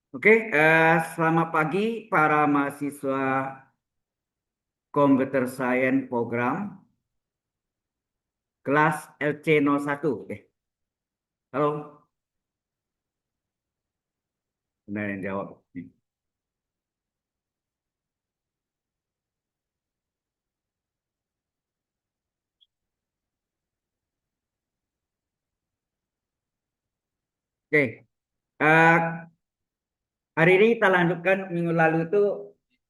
Oke, selamat pagi para mahasiswa Computer Science Program kelas LC01. Halo, benar yang jawab. Oke, hari ini kita lanjutkan minggu lalu itu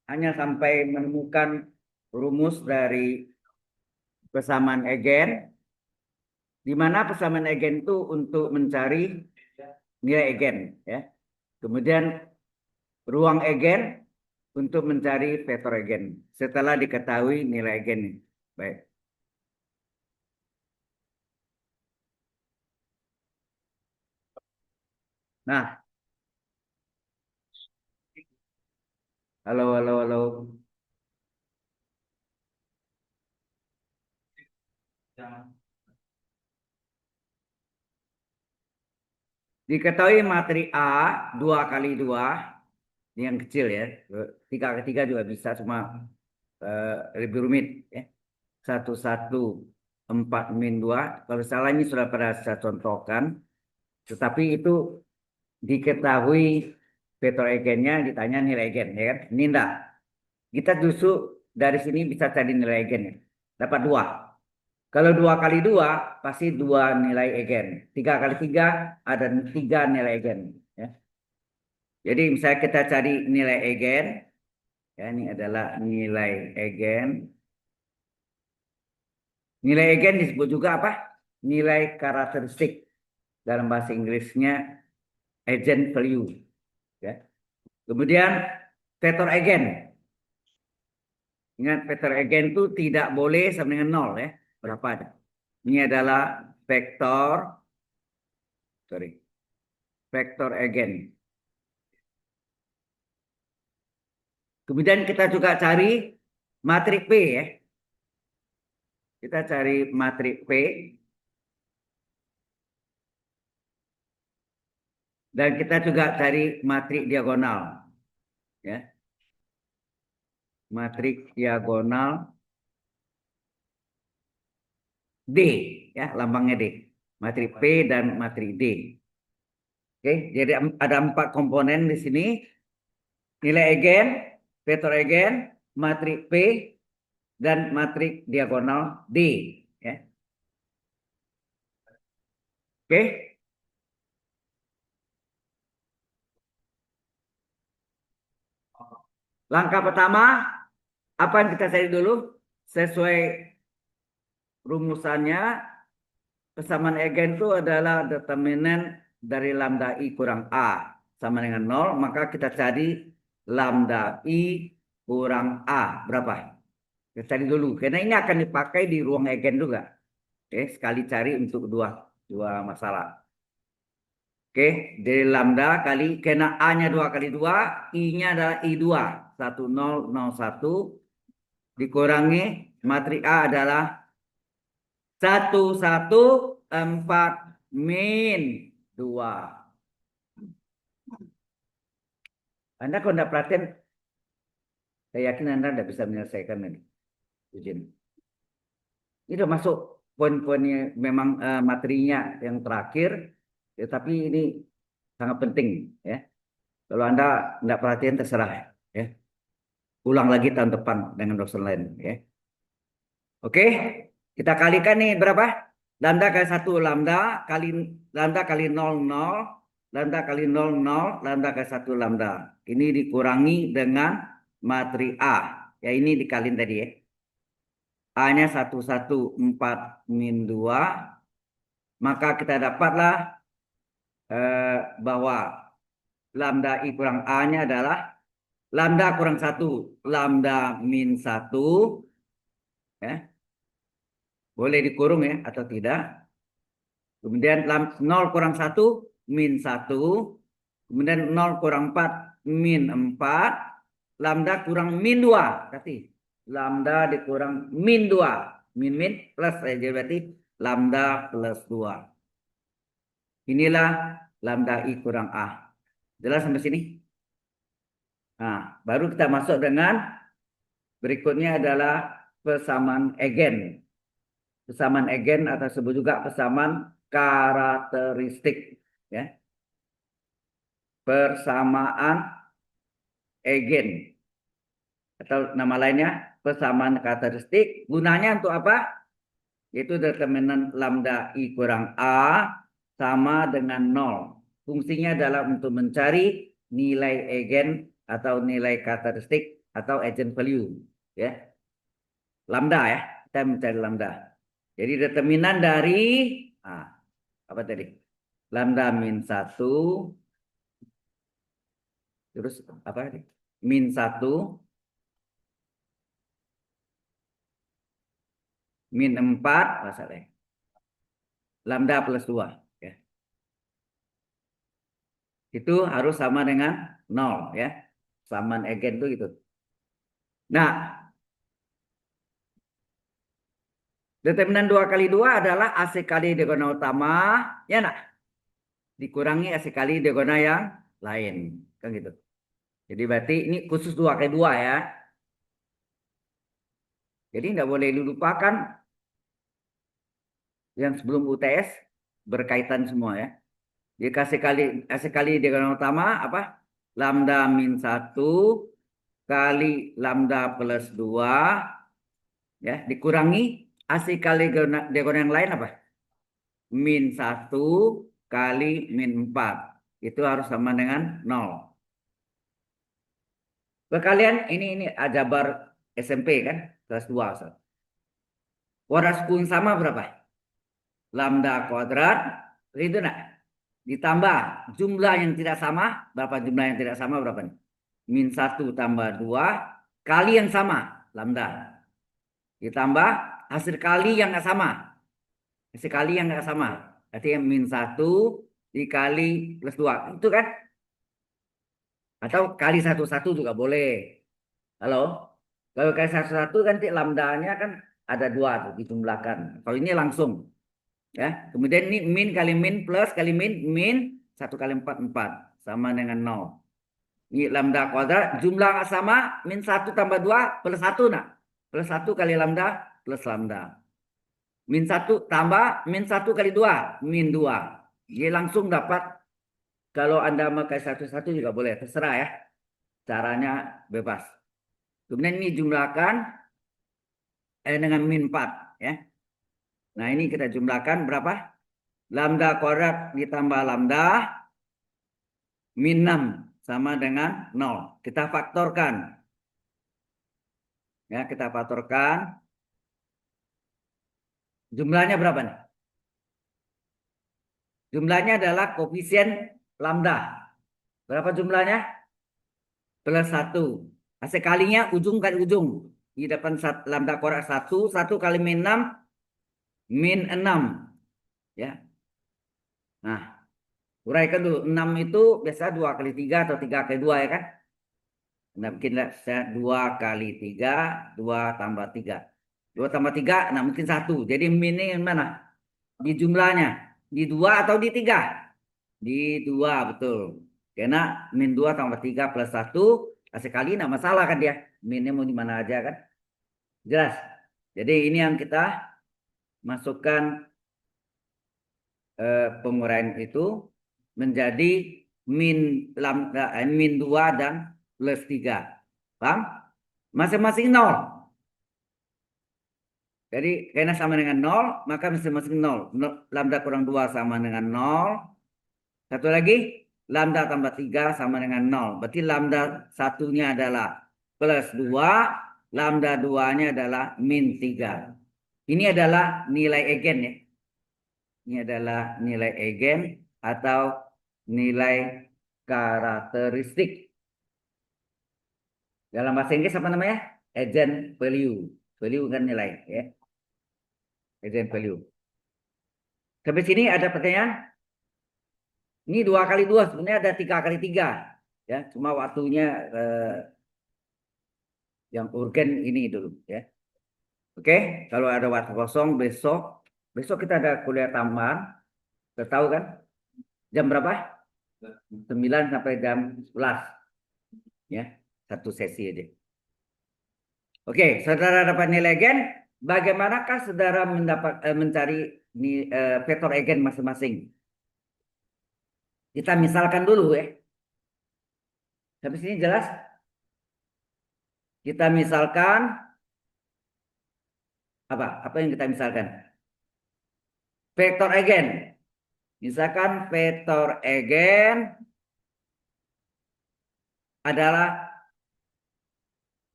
hanya sampai menemukan rumus dari persamaan eigen, di mana persamaan eigen itu untuk mencari nilai eigen, ya. Kemudian ruang eigen untuk mencari vektor eigen setelah diketahui nilai eigen. Baik. Nah, halo, halo, halo. Diketahui materi A 2 kali 2 ini yang kecil ya. 3 kali 3 juga bisa, cuma eh, lebih rumit ya. 1, 1, 4, -2. Kalau salah ini sudah pernah saya contohkan. Tetapi itu diketahui vektor eigennya, ditanya nilai eigen ya kan. Ini enggak. Kita justru dari sini bisa cari nilai eigen ya. Dapat 2. Kalau 2 kali 2 pasti 2 nilai eigen. 3 kali 3 ada 3 nilai eigen. Ya. Jadi misalnya kita cari nilai eigen, ya ini adalah nilai eigen. Nilai eigen disebut juga apa? Nilai karakteristik, dalam bahasa Inggrisnya eigenvalue. Ya. Kemudian vektor eigen. Ingat vektor eigen itu tidak boleh sama dengan nol ya. Berapa ada? Ini adalah vektor, sorry, vektor eigen. Kemudian kita juga cari matrik P ya. Kita cari matrik P dan kita juga cari matrik diagonal ya. Matrik diagonal D ya, lambangnya D. Matrik P dan matrik D. Oke, jadi ada 4 komponen di sini. Nilai eigen, vektor eigen, matrik P dan matrik diagonal D ya. Oke. Langkah pertama, apa yang kita cari dulu? Sesuai rumusannya, persamaan eigen itu adalah determinan dari lambda I kurang A sama dengan 0, maka kita cari lambda I kurang A. Berapa? Kita cari dulu, karena ini akan dipakai di ruang eigen juga. Oke, sekali cari untuk dua, dua masalah. Oke, dari lambda kali, karena A-nya 2 kali 2, I-nya adalah I2. 1001 dikurangi matrik A adalah 1, 1, 4 - 2. Anda kalau tidak perhatian, saya yakin Anda tidak bisa menyelesaikan ini ujian. Ini sudah masuk poin-poinnya, memang materinya yang terakhir, ya, tapi ini sangat penting ya. Kalau Anda tidak perhatian terserah ya. Ulang lagi tahun depan dengan dosen lain ya. Oke, kita kalikan nih berapa? Lambda kali 1 lambda kali lambda kali 0 0, lambda kali 0 0, lambda kali 1 lambda. Ini dikurangi dengan matri A. Ya ini dikalin tadi ya. A-nya 1, 1, 4 - 2. Maka kita dapatlah bahwa lambda I kurang A-nya adalah lambda kurang 1, lambda min 1. Ya. Boleh dikurung ya atau tidak. Kemudian 0 kurang 1 min 1. Kemudian 0 kurang 4 min 4. Lambda kurang min 2. Berarti lambda dikurang min 2. Min min plus aja berarti lambda plus 2. Inilah lambda I kurang A. Jelas sampai sini? Nah, baru kita masuk dengan berikutnya adalah persamaan Eigen. Persamaan Eigen atau disebut juga persamaan karakteristik. Ya, persamaan Eigen atau nama lainnya persamaan karakteristik. Gunanya untuk apa? Yaitu determinan lambda I kurang A sama dengan 0. Fungsinya adalah untuk mencari nilai eigen atau nilai karakteristik atau eigenvalue. Ya, lambda ya, kita mencari lambda. Jadi determinan dari apa tadi? Lambda min 1, terus apa tadi? Min 1, min 4, masalahnya. Lambda plus 2. Ya. Itu harus sama dengan 0 ya. Samaan eigen itu gitu. Nah, determinan 2 kali 2 adalah AC kali diagonal utama, ya nak? Dikurangi AC kali diagonal yang lain. Kan gitu. Jadi berarti ini khusus 2 kali 2 ya. Jadi nggak boleh dilupakan yang sebelum UTS berkaitan semua ya. Jadi AC kali diagonal utama apa? Lambda min 1 kali lambda plus 2 ya, dikurangi AC kali diagonal yang lain apa? Min 1 kali min 4. Itu harus sama dengan 0. Kalian ini aljabar SMP kan? Kelas 2. Ustaz. Waras pun sama berapa? Lambda kuadrat. Itu nak? Ditambah jumlah yang tidak sama. Berapa jumlah yang tidak sama berapa nih? Min 1 tambah 2 kali yang sama. Lambda. Ditambah hasil kali yang nggak sama. Hasil kali yang nggak sama. Berarti yang min 1 dikali plus 2. Itu kan? Atau kali satu-satu juga boleh. Halo? Kalau kali satu-satu kan nanti lambdanya kan ada 2 tuh dijumlahkan. Kalau ini langsung. Ya. Kemudian ini min kali min plus kali min. Min 1 kali 4, 4. Sama dengan 0. Ini lambda kuadrat. Jumlah nggak sama. Min 1 tambah 2 plus 1 nak. Plus 1 kali lambda plus lambda. Min 1 tambah min 1 kali 2. Min 2. Jadi langsung dapat. Kalau Anda mau kali satu-satu juga boleh. Terserah ya. Caranya bebas. Kemudian ini jumlahkan dengan min 4 ya. Nah, ini kita jumlahkan berapa? Lambda kuadrat ditambah lambda min 6 sama dengan 0. Kita faktorkan. Ya, kita faktorkan. Jumlahnya berapa nih? Jumlahnya adalah koefisien lambda. Berapa jumlahnya? Plus 1. Hasil kalinya ujung kali ujung. Di depan lambda kuadrat 1. 1 kali min 6. Min 6. Ya. Nah, uraikan dulu. 6 itu biasa 2 kali 3 atau 3 kali 2 ya kan? Nah, bikinlah 2 kali 3. 2 tambah 3. 2 tambah 3, nah mungkin 1. Jadi min ini mana? Di jumlahnya. Di 2 atau di 3? Di 2, betul. Karena min 2 tambah 3 plus 1. Sekali nggak masalah kan dia. Minnya mau di mana aja kan. Jelas. Jadi ini yang kita masukkan penguraian itu menjadi min 2 dan plus 3. Paham? Masing-masing 0. Jadi karena sama dengan 0, maka masing-masing 0. Lambda kurang 2 sama dengan 0. Satu lagi, lambda tambah 3 sama dengan 0. Berarti lambda satunya adalah plus 2, lambda 2-nya adalah min 3. Ini adalah nilai eigen ya. Ini adalah nilai eigen atau nilai karakteristik. Dalam bahasa Inggris apa namanya? Eigenvalue. Value kan nilai ya. Eigenvalue. Sampai sini ada pertanyaan? Ini 2 kali 2 sebenarnya ada 3 kali 3 ya. Cuma waktunya yang urgen ini dulu ya. Oke, kalau ada waktu kosong besok kita ada kuliah tambahan. Kita tahu kan? Jam berapa? 9 sampai jam 11. Ya. Satu sesi aja. Oke, saudara dapat nilai gen. Bagaimanakah saudara mencari vektor egen masing-masing? Kita misalkan dulu ya. Sampai sini jelas? Kita misalkan apa? Apa yang kita misalkan? Vektor egen. Misalkan vektor egen adalah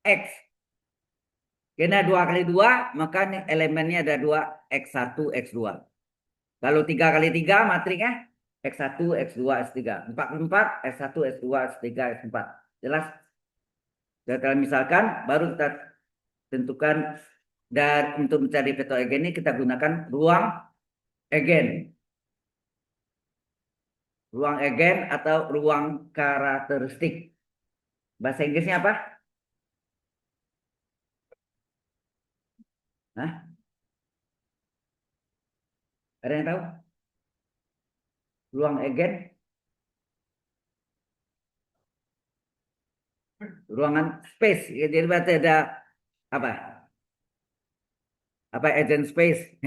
X. Karena 2 kali 2, maka elemennya ada 2, X1, X2. Kalau 3 kali 3, matriknya X1, X2, X3. 4 kali 4, X1, X2, X3, X4. Jelas? Dan misalkan, baru kita tentukan, dan untuk mencari vektor egen ini kita gunakan ruang egen. Ruang egen atau ruang karakteristik. Bahasa Inggrisnya apa? Hah? Ada yang tahu? Ruang egen, ruangan space. Jadi berarti ada apa? Apa agent space?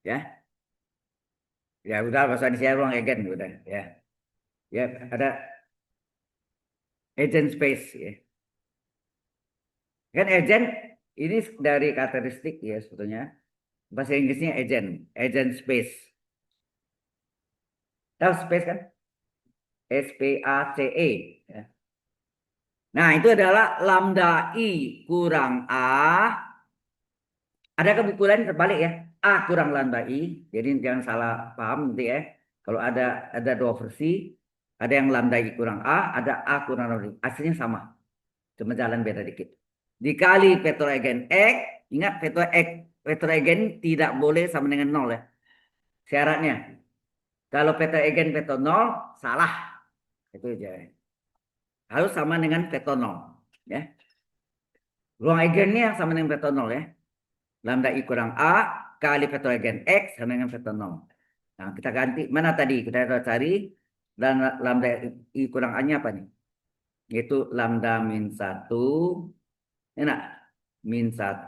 Ya, ya udah bahasa Indonesia ruang egen udah. Ya, ya ada agent space. Ya. Kan agent ini dari karakteristik ya sebetulnya. Bahasa Inggrisnya agent, agent space. Tahu space kan? SPACE. Ya. Nah, itu adalah lambda I kurang A. Ada kebetulan terbalik ya. A kurang lambda I. Jadi jangan salah paham nanti ya. Kalau ada dua versi, ada yang lambda I kurang A, ada A kurang lambda I. Aslinya sama. Cuma jalan beda dikit. Dikali vektor egen X, ingat vektor egen tidak boleh sama dengan nol ya. Syaratnya. Kalau vektor egen vektor nol, salah. Itu aja. Harus sama dengan vektor nol. Ya. Ruang egennya yang sama dengan vektor nol ya. Lambda I kurang A kali vektor egen X sama dengan vektor nol. Nah, kita ganti. Mana tadi? Kita cari. Dan lambda I kurang A-nya apa nih? Yaitu lambda min 1. Enak. Min 1.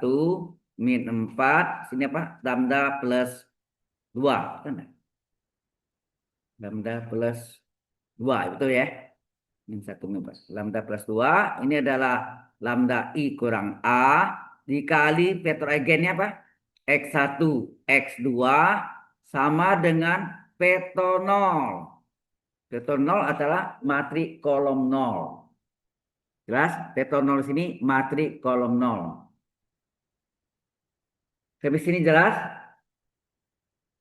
Min 4. Sini apa? Lambda plus 2. Kan? Lambda plus 2. Betul ya? Min 1 min 4. Lambda plus 2. Ini adalah lambda I kurang A. Dikali vektor egennya apa? X1, X2 sama dengan vektor 0. Vektor 0 adalah matrik kolom 0. Jelas? Vektor 0 sini matrik kolom 0. Sampai sini jelas?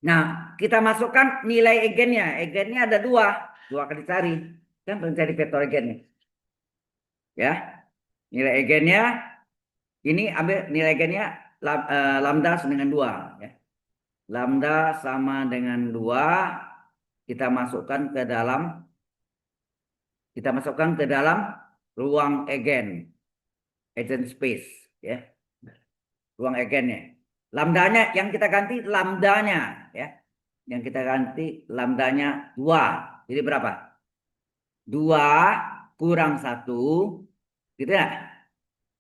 Nah, kita masukkan nilai egennya. Egennya ada dua. Dua kali cari. Kan mencari vektor egennya. Ya. Nilai egennya, ini ambil nilai egennya lambda sama dengan 2. Ya. Lambda sama dengan 2. Kita masukkan ke dalam ruang egen, agent space, ya, ruang egennya. Lambdanya yang kita ganti lambdanya, ya, yang kita ganti lambdanya 2. Jadi berapa? 2 kurang 1, gitu ya?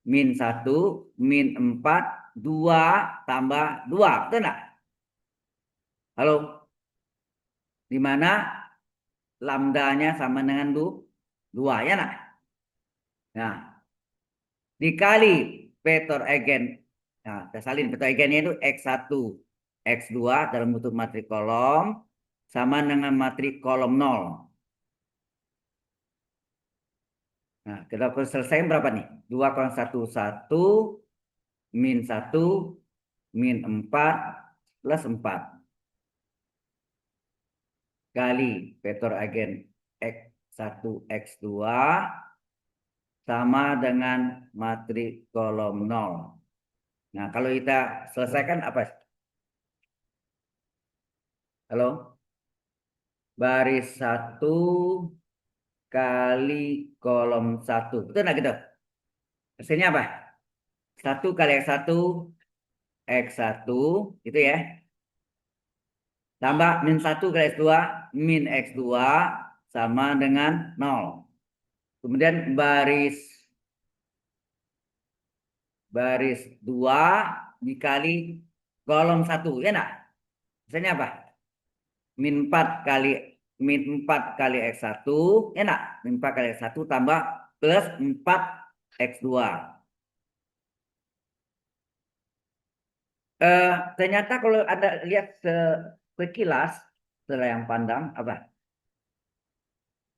Min 1, min 4, 2 tambah 2, betul enggak? Halo, di mana lambdanya sama dengan 2, ya nak? Nah, dikali vektor egen. Nah, kita salin vektor egennya itu X1, X2 dalam bentuk matrik kolom sama dengan matrik kolom 0. Nah, kita selesai berapa nih? 2 kurang 1, 1, min 1, min 4, plus 4. Kali vektor egen X1, X2 sama dengan matrik kolom 0. Nah, kalau kita selesaikan apa? Halo? Baris 1 kali kolom 1. Betul nggak gitu? Hasilnya apa? 1 kali X1, X1, itu ya. Tambah min 1 kali X2, min X2 sama dengan 0. Kemudian baris 2 dikali kolom 1, ya enggak? Misalnya apa? Min 4 kali X1, ya enggak? Min 4 kali X1 tambah plus 4 X2. Ternyata kalau Anda lihat sekilas, selayang pandang, apa?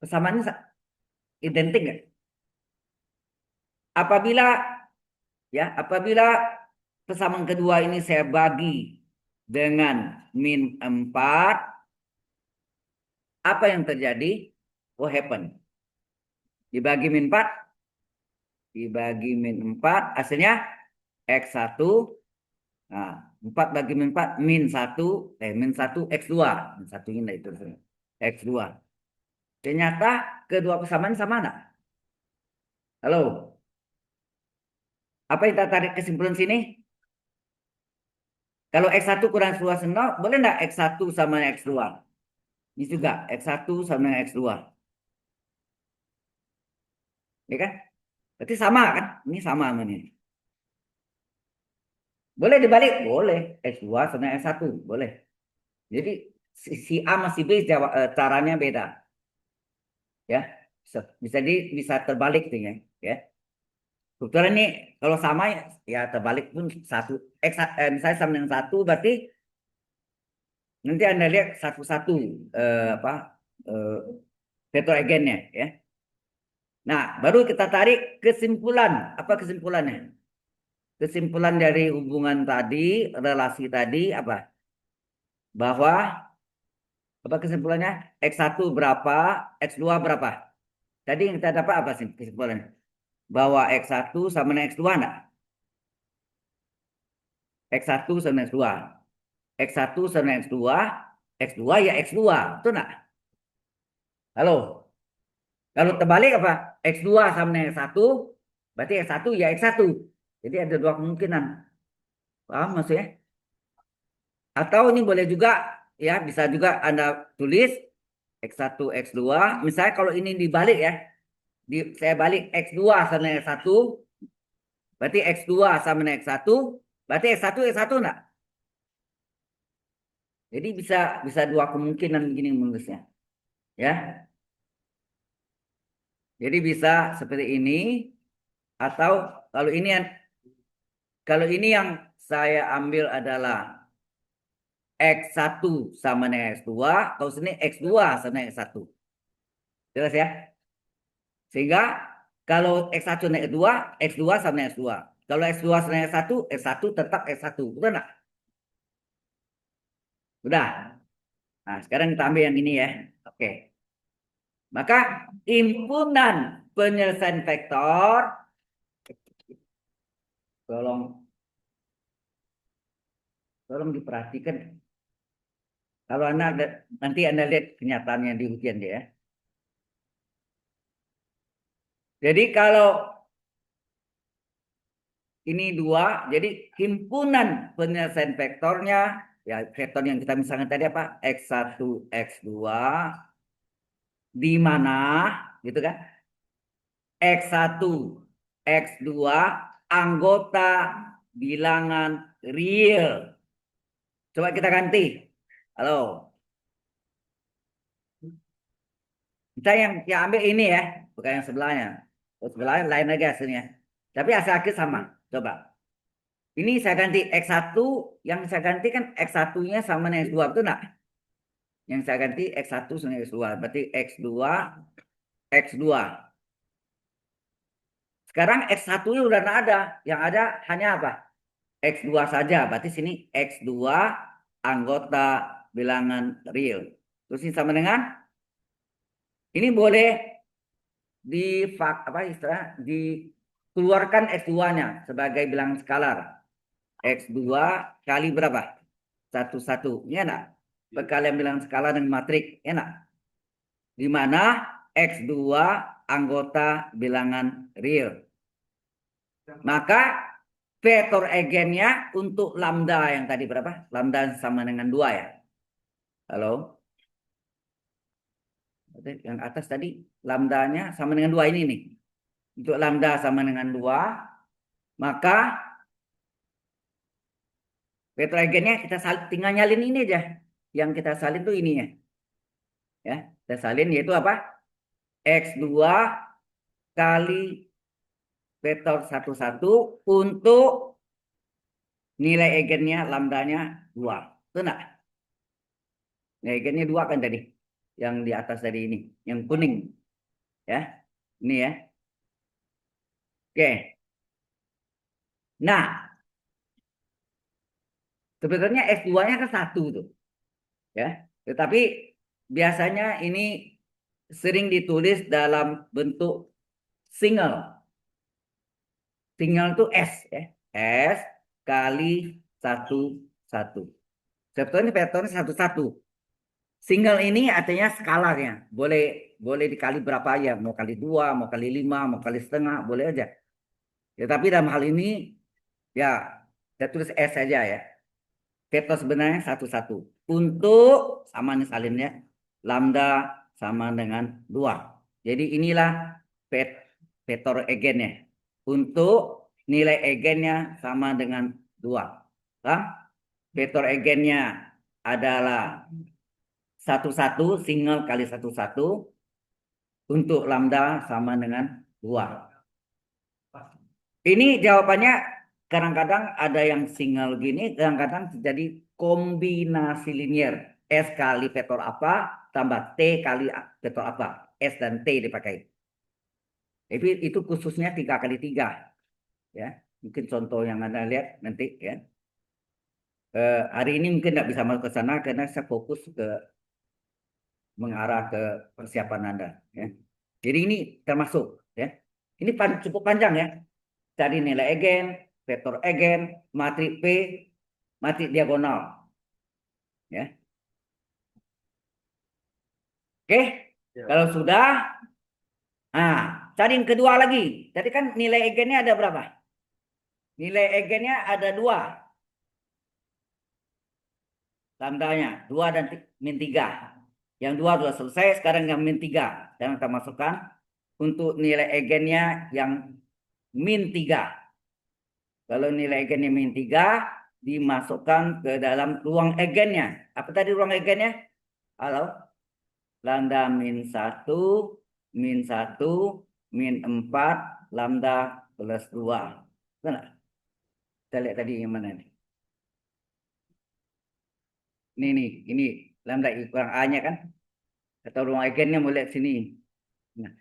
Persamaannya identik nggak? Apabila apabila persamaan kedua ini saya bagi dengan min 4, apa yang terjadi? What happen? Dibagi min 4, hasilnya X1. Nah, 4 bagi min 4, min 1 X2. Min 1 ini itu X2. Ternyata kedua persamaan sama enggak? Halo, apa yang kita tarik kesimpulan sini? Kalau X1 kurang X2 0, boleh enggak X1 sama X2? Ini juga X1 sama dengan X2. Ya kan? Berarti sama kan? Ini sama ini. Boleh dibalik? Boleh. X2 sama X1. Boleh. Jadi si A masih B caranya beda. Ya. Bisa terbalik tuh ya. Ya. Kebetulan ini kalau sama ya terbalik pun satu. Misalnya sama dengan 1 berarti nanti Anda lihat satu-satu apa vektor eigennya ya. Nah, baru kita tarik kesimpulan. Apa kesimpulannya? Kesimpulan dari hubungan tadi, relasi tadi apa? Bahwa apa kesimpulannya? X1 berapa, X2 berapa? Tadi yang kita dapat apa sih kesimpulannya? Bahwa X1 sama dengan X2 enggak? X1 sama dengan X2. X1 sama dengan X2, X2 ya X2. Itu enggak? Halo. Kalau terbalik apa? X2 sama dengan X1, berarti X1 ya X1. Jadi ada dua kemungkinan. Paham maksudnya? Atau ini boleh juga ya, bisa juga Anda tulis X1, X2. Misalnya kalau ini dibalik ya, saya balik X2 sama dengan X1, berarti X2 sama dengan X1, berarti X1 X1 enggak? Jadi bisa dua kemungkinan begini menulisnya. Ya. Jadi bisa seperti ini atau kalau ini yang saya ambil adalah X1 sama dengan X2, kalau sini X2 sama dengan X1. Jelas ya? Sehingga kalau X1 naik X2, X2 sama dengan X2. Kalau X2 sama dengan X1, X1 tetap X1. Betul nggak? Udah. Nah, sekarang kita ambil yang ini ya. Oke. Maka himpunan penyelesaian vektor, tolong diperhatikan. Kalau nanti Anda lihat kenyataannya di ujian ya. Jadi kalau ini 2, jadi himpunan penyelesaian vektornya, ya vektor yang kita misalkan tadi apa? X1, X2, di mana, gitu kan? X1, X2, anggota bilangan real. Coba kita ganti. Halo. Kita yang ambil ini ya, bukan yang sebelahnya. Sebelahnya lain lagi hasilnya. Tapi hasil akhir sama. Coba. Ini saya ganti X1, yang saya ganti kan X1-nya sama dengan X2, betul enggak? Yang saya ganti X1 sama X2, berarti X2, X2. Sekarang X1-nya udah enggak ada, yang ada hanya apa? X2 saja, berarti sini X2 anggota bilangan real. Terus ini sama dengan, ini boleh dikeluarkan X2-nya sebagai bilangan skalar. X2 kali berapa? 1, ya enggak? Perkalian bilangan skala dengan matrik, enak. Di mana X2 anggota bilangan real. Maka vektor eigennya untuk lambda yang tadi berapa? Lambda sama dengan 2 ya. Halo? Yang atas tadi lambdanya sama dengan 2 ini nih. Untuk lambda sama dengan 2, maka vektor eigennya kita tinggal nyalin ini aja. Yang kita salin tuh ini ya. Ya, kita salin yaitu apa? X2 kali vektor 11 untuk nilai eigennya lambdanya 2. Itu enggak? Nilai eigennya 2 kan tadi. Yang di atas tadi ini, yang kuning. Ya. Ini ya. Oke. Nah, sebetulnya S2-nya kan 1 tuh. Ya. Tetapi biasanya ini sering ditulis dalam bentuk single. Single itu S ya. S kali 1 1. Sebetulnya vektornya 1 1. Single ini artinya skalarnya. Boleh boleh dikali berapa aja. Mau kali 2, mau kali 5, mau kali setengah, boleh aja. Ya, tapi dalam hal ini ya saya tulis S saja ya. Vektor sebenarnya 1 1. Untuk sama nih salinnya lambda sama dengan 2. Jadi inilah vektor eigennya. Untuk nilai eigennya sama dengan 2. Nah, vektor eigennya adalah 1 1, single kali 1 1. Untuk lambda sama dengan 2. Ini jawabannya kadang-kadang ada yang single gini, kadang-kadang terjadi kombinasi linier. S kali vektor apa tambah T kali vektor apa. S dan T dipakai. Tapi itu khususnya 3 kali 3. Ya. Mungkin contoh yang Anda lihat nanti ya. Hari ini mungkin tidak bisa masuk ke sana karena saya fokus ke mengarah ke persiapan Anda. Ya. Jadi ini termasuk. Ya. Ini cukup panjang ya. Cari nilai egen, vektor egen, matrik P, matrik diagonal. Ya. Oke, ya. Kalau sudah, cari yang kedua lagi. Tadi kan nilai egennya ada berapa? Nilai egennya ada 2. Lambdanya 2 dan min 3. Yang 2 sudah selesai, sekarang yang min 3. Dan kita masukkan untuk nilai egennya yang min 3. Kalau nilai egennya min 3, dimasukkan ke dalam ruang egennya. Apa tadi ruang egennya? Halo? Lambda min 1, min 1, min 4, lambda plus 2. Benar? Kita lihat tadi yang mana nih? Ini lambda kurang A-nya kan? Atau ruang egennya mau lihat sini. Nah,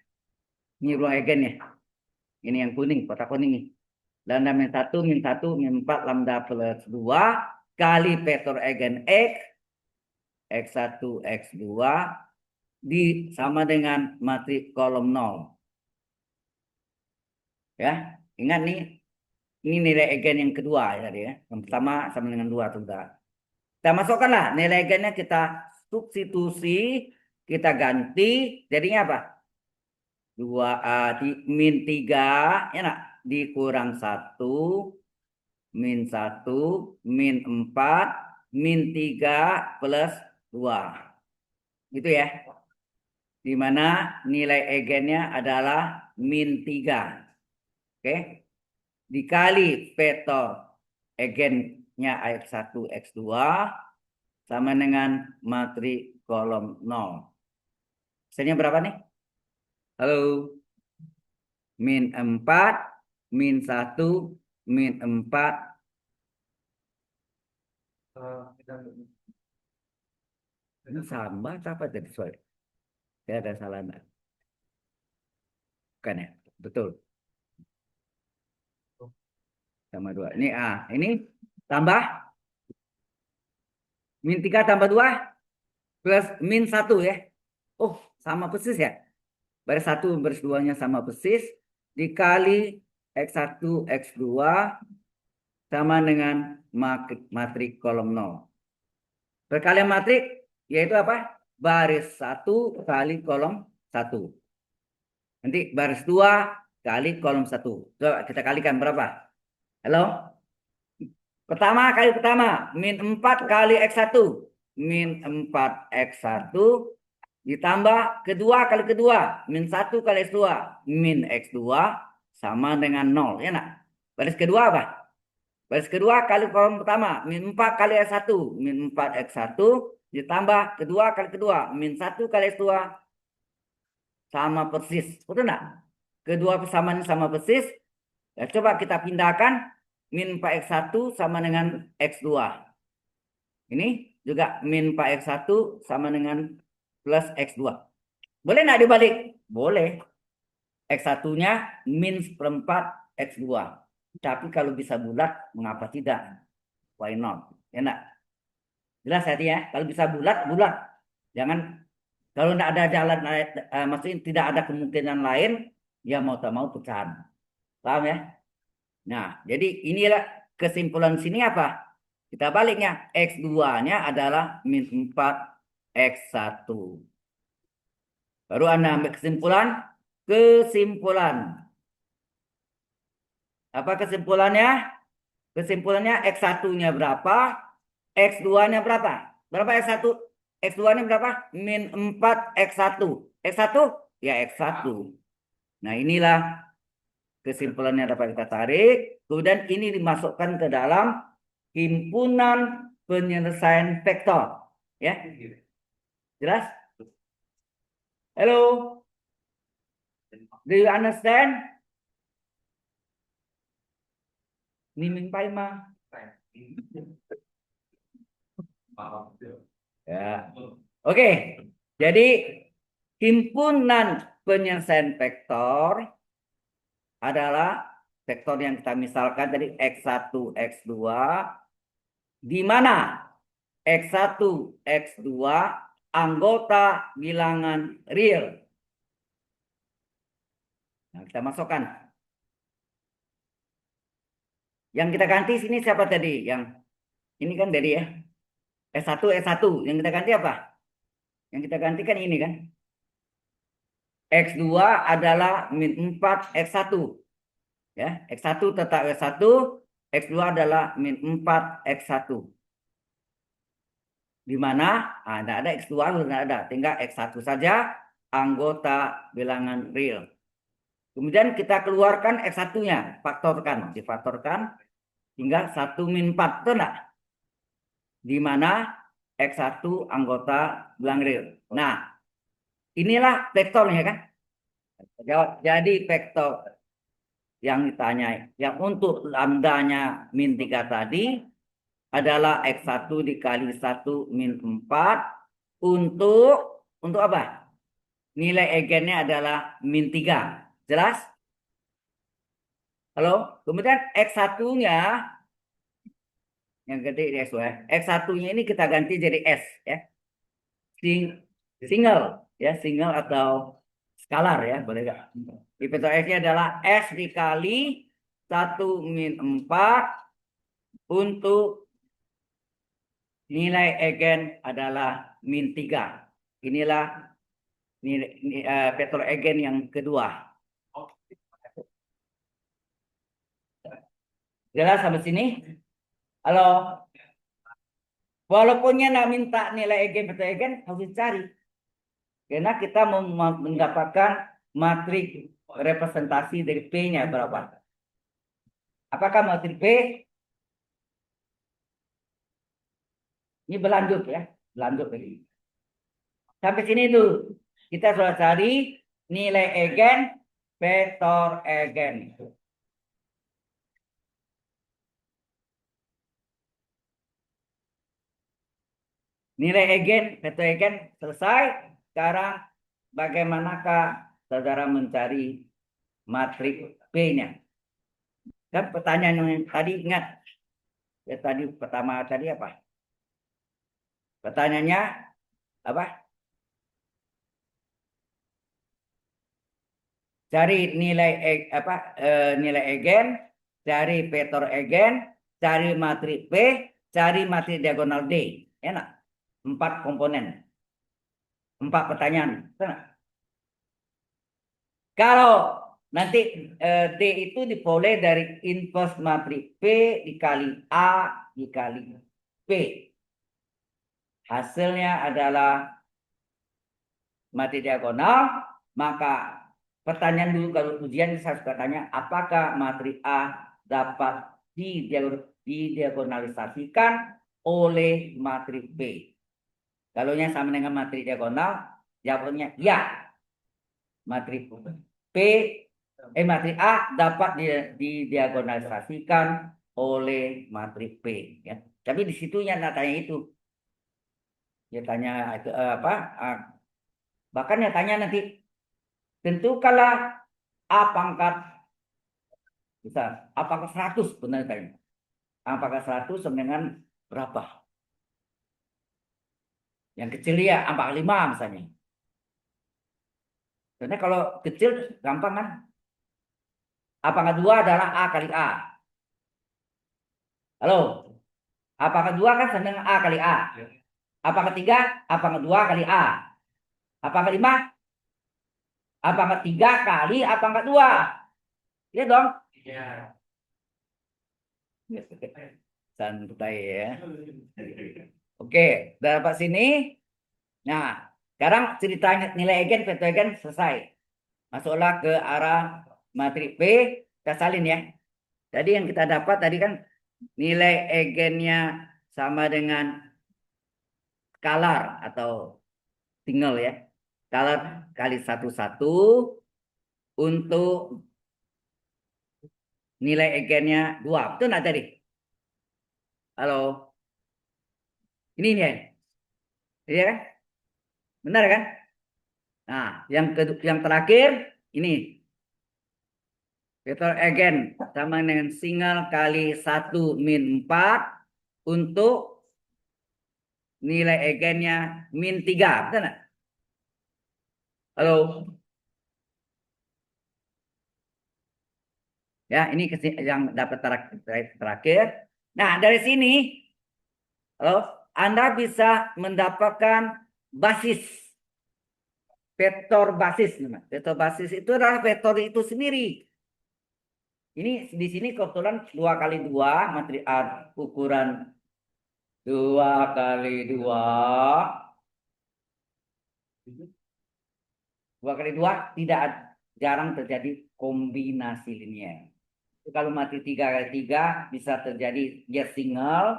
ini ruang egennya. Ini yang kuning, kotak kuning ini. Lambda min 1, min 1, min 4, lambda plus 2 kali vektor egen X, X1, X2 sama dengan matrik kolom 0. Ya, ingat nih, ini nilai egen yang kedua ya tadi ya. Yang pertama sama dengan 2 sudah. Kita masukkanlah nilai egennya, kita substitusi, kita ganti, jadinya apa? 2A min 3 ya nak? Dikurang 1, min 1, min 4, min 3 plus 2. Gitu ya. Di mana nilai egennya adalah min 3. Oke. Dikali vektor egennya X1, X2 sama dengan matrik kolom 0. Hasilnya berapa nih? Halo. Min 4, min 1, min 4. Ini sama apa tadi soal? Saya ada salah enggak? Bukan ya? Betul. Sama 2. Ini tambah min 3 tambah 2 plus min 1 ya. Oh, sama persis ya. Baris 1 baris 2-nya sama persis. Dikali X1, X2 sama dengan matrik kolom 0. Perkalian matrik yaitu apa? Baris 1 kali kolom 1. Nanti baris 2 kali kolom 1. Coba kita kalikan berapa? Halo? Pertama kali pertama. Min 4 kali X1. Min 4 X1 ditambah kedua kali kedua, min 1 kali X2, min X2 sama dengan 0. Ya nak? Baris kedua apa? Baris kedua kali kolom pertama, min 4 kali X1, min 4 X1, ditambah kedua kali kedua, min 1 kali X2, sama persis. Betul enggak? Kedua persamaan sama persis. Ya, coba kita pindahkan, min 4X1 sama dengan X2. Ini juga min 4X1 sama dengan plus X2. Boleh nggak dibalik? Boleh. X1-nya min seperempat X2. Tapi kalau bisa bulat, mengapa tidak? Why not? Ya enggak? Jelas ya? Kalau bisa bulat, bulat. Jangan, kalau tidak ada jalan, maksudnya tidak ada kemungkinan lain, ya mau tak mau pecahan. Paham ya? Nah, jadi inilah kesimpulan sini apa? Kita baliknya, X2-nya adalah min 4 X1. Baru Anda ambil kesimpulan. Kesimpulan. Apa kesimpulannya? Kesimpulannya X1-nya berapa? X2-nya berapa? Berapa X1? X2-nya berapa? Min 4 X1. X1? Ya X1. Nah inilah kesimpulannya dapat kita tarik. Kemudian ini dimasukkan ke dalam himpunan penyelesaian vektor. Ya, jelas? Hello? Do you understand? Niming pai ma. Ya. Oke. Jadi himpunan penyelesaian vektor adalah vektor yang kita misalkan tadi X1, X2, di mana X1, X2 anggota bilangan real. Nah, kita masukkan. Yang kita ganti sini siapa tadi? Yang ini kan dari ya. S1, S1. Yang kita ganti apa? Yang kita gantikan ini kan. X2 adalah min 4 X1. Ya, X1 tetap X1, X2 adalah min 4 X1. Di mana tidak ada X2 tidak ada, tinggal X1 saja anggota bilangan real. Kemudian kita keluarkan X1-nya, faktorkan, difaktorkan hingga 1 min 4, betul enggak? Di mana X1 anggota bilangan real. Nah, inilah vektornya kan. Jadi vektor yang ditanya, yang untuk lambdanya min 3 tadi adalah X1 dikali 1 min 4 untuk apa? Nilai eigennya adalah min 3. Jelas? Halo? Kemudian X1-nya yang gede di S ya. X1-nya ini kita ganti jadi S ya. Single ya, single atau skalar ya, boleh enggak? Di vektor S-nya adalah S dikali 1 min 4 untuk nilai eigen adalah min 3. Inilah nilai, vektor eigen yang kedua. Jelas sampai sini? Halo? Walaupunnya nak minta nilai eigen, vektor eigen harus dicari. Karena kita mau mendapatkan matrik representasi dari P-nya berapa. Apakah matrik P? Ini berlanjut ya. Berlanjut lagi. Sampai sini dulu. Kita sudah cari nilai eigen, vektor eigen. Nilai eigen, vektor eigen selesai. Sekarang bagaimanakah saudara mencari matrik P-nya? Dan pertanyaan yang tadi ingat. Ya tadi pertama tadi apa? Pertanyaannya apa? Cari nilai nilai eigen, cari vektor eigen, cari matrik P, cari matrik diagonal D. Enak. 4 komponen. 4 pertanyaan. Enak. Kalau nanti D itu diperoleh dari inverse matrik P dikali A dikali P. Hasilnya adalah matri diagonal, maka pertanyaan dulu kalau ujian saya suka tanya, apakah matri A dapat didiagonalisasikan oleh matri B? Kalau yang sama dengan matri diagonal, jawabnya ya. Matri matri A dapat didiagonalisasikan oleh matri B. Ya. Tapi di situnya tanya itu. Dia tanya itu apa? Bahkan dia tanya nanti, tentukanlah A pangkat besar. Apakah 100 benar tanya. Apakah 100 sama dengan berapa? Yang kecil ya, apakah 5 misalnya. Karena kalau kecil gampang kan? Apakah 2 adalah A kali A? Halo? Apakah 2 kan sama dengan A kali A? Apakah 3? Apakah 2 kali A? Apakah 5? Apakah 3 kali? Apakah 2? Iya dong? Iya. Santai ya. Oke, dapat sini. Nah, sekarang ceritanya nilai eigen, vektor eigen selesai. Masuklah ke arah matrik P, kita salin ya. Tadi yang kita dapat tadi kan nilai eigennya sama dengan skalar atau single ya. Skalar kali 1 untuk nilai eigennya 2. Betul nggak tadi? Halo? Ini ya. Iya kan? Benar kan? Nah, yang terakhir ini vektor eigen sama dengan single kali 1-4 untuk nilai eigennya -3. Betul nggak? Halo? Ya, ini yang dapat terakhir. Nah, dari sini, halo, Anda bisa mendapatkan basis. Vektor basis. Vektor basis itu adalah vektor itu sendiri. Ini di sini kebetulan 2 kali 2 matri A ukuran 2 kali 2. 2 kali 2 tidak jarang terjadi kombinasi linier. Kalau matri 3 kali 3 bisa terjadi ya single,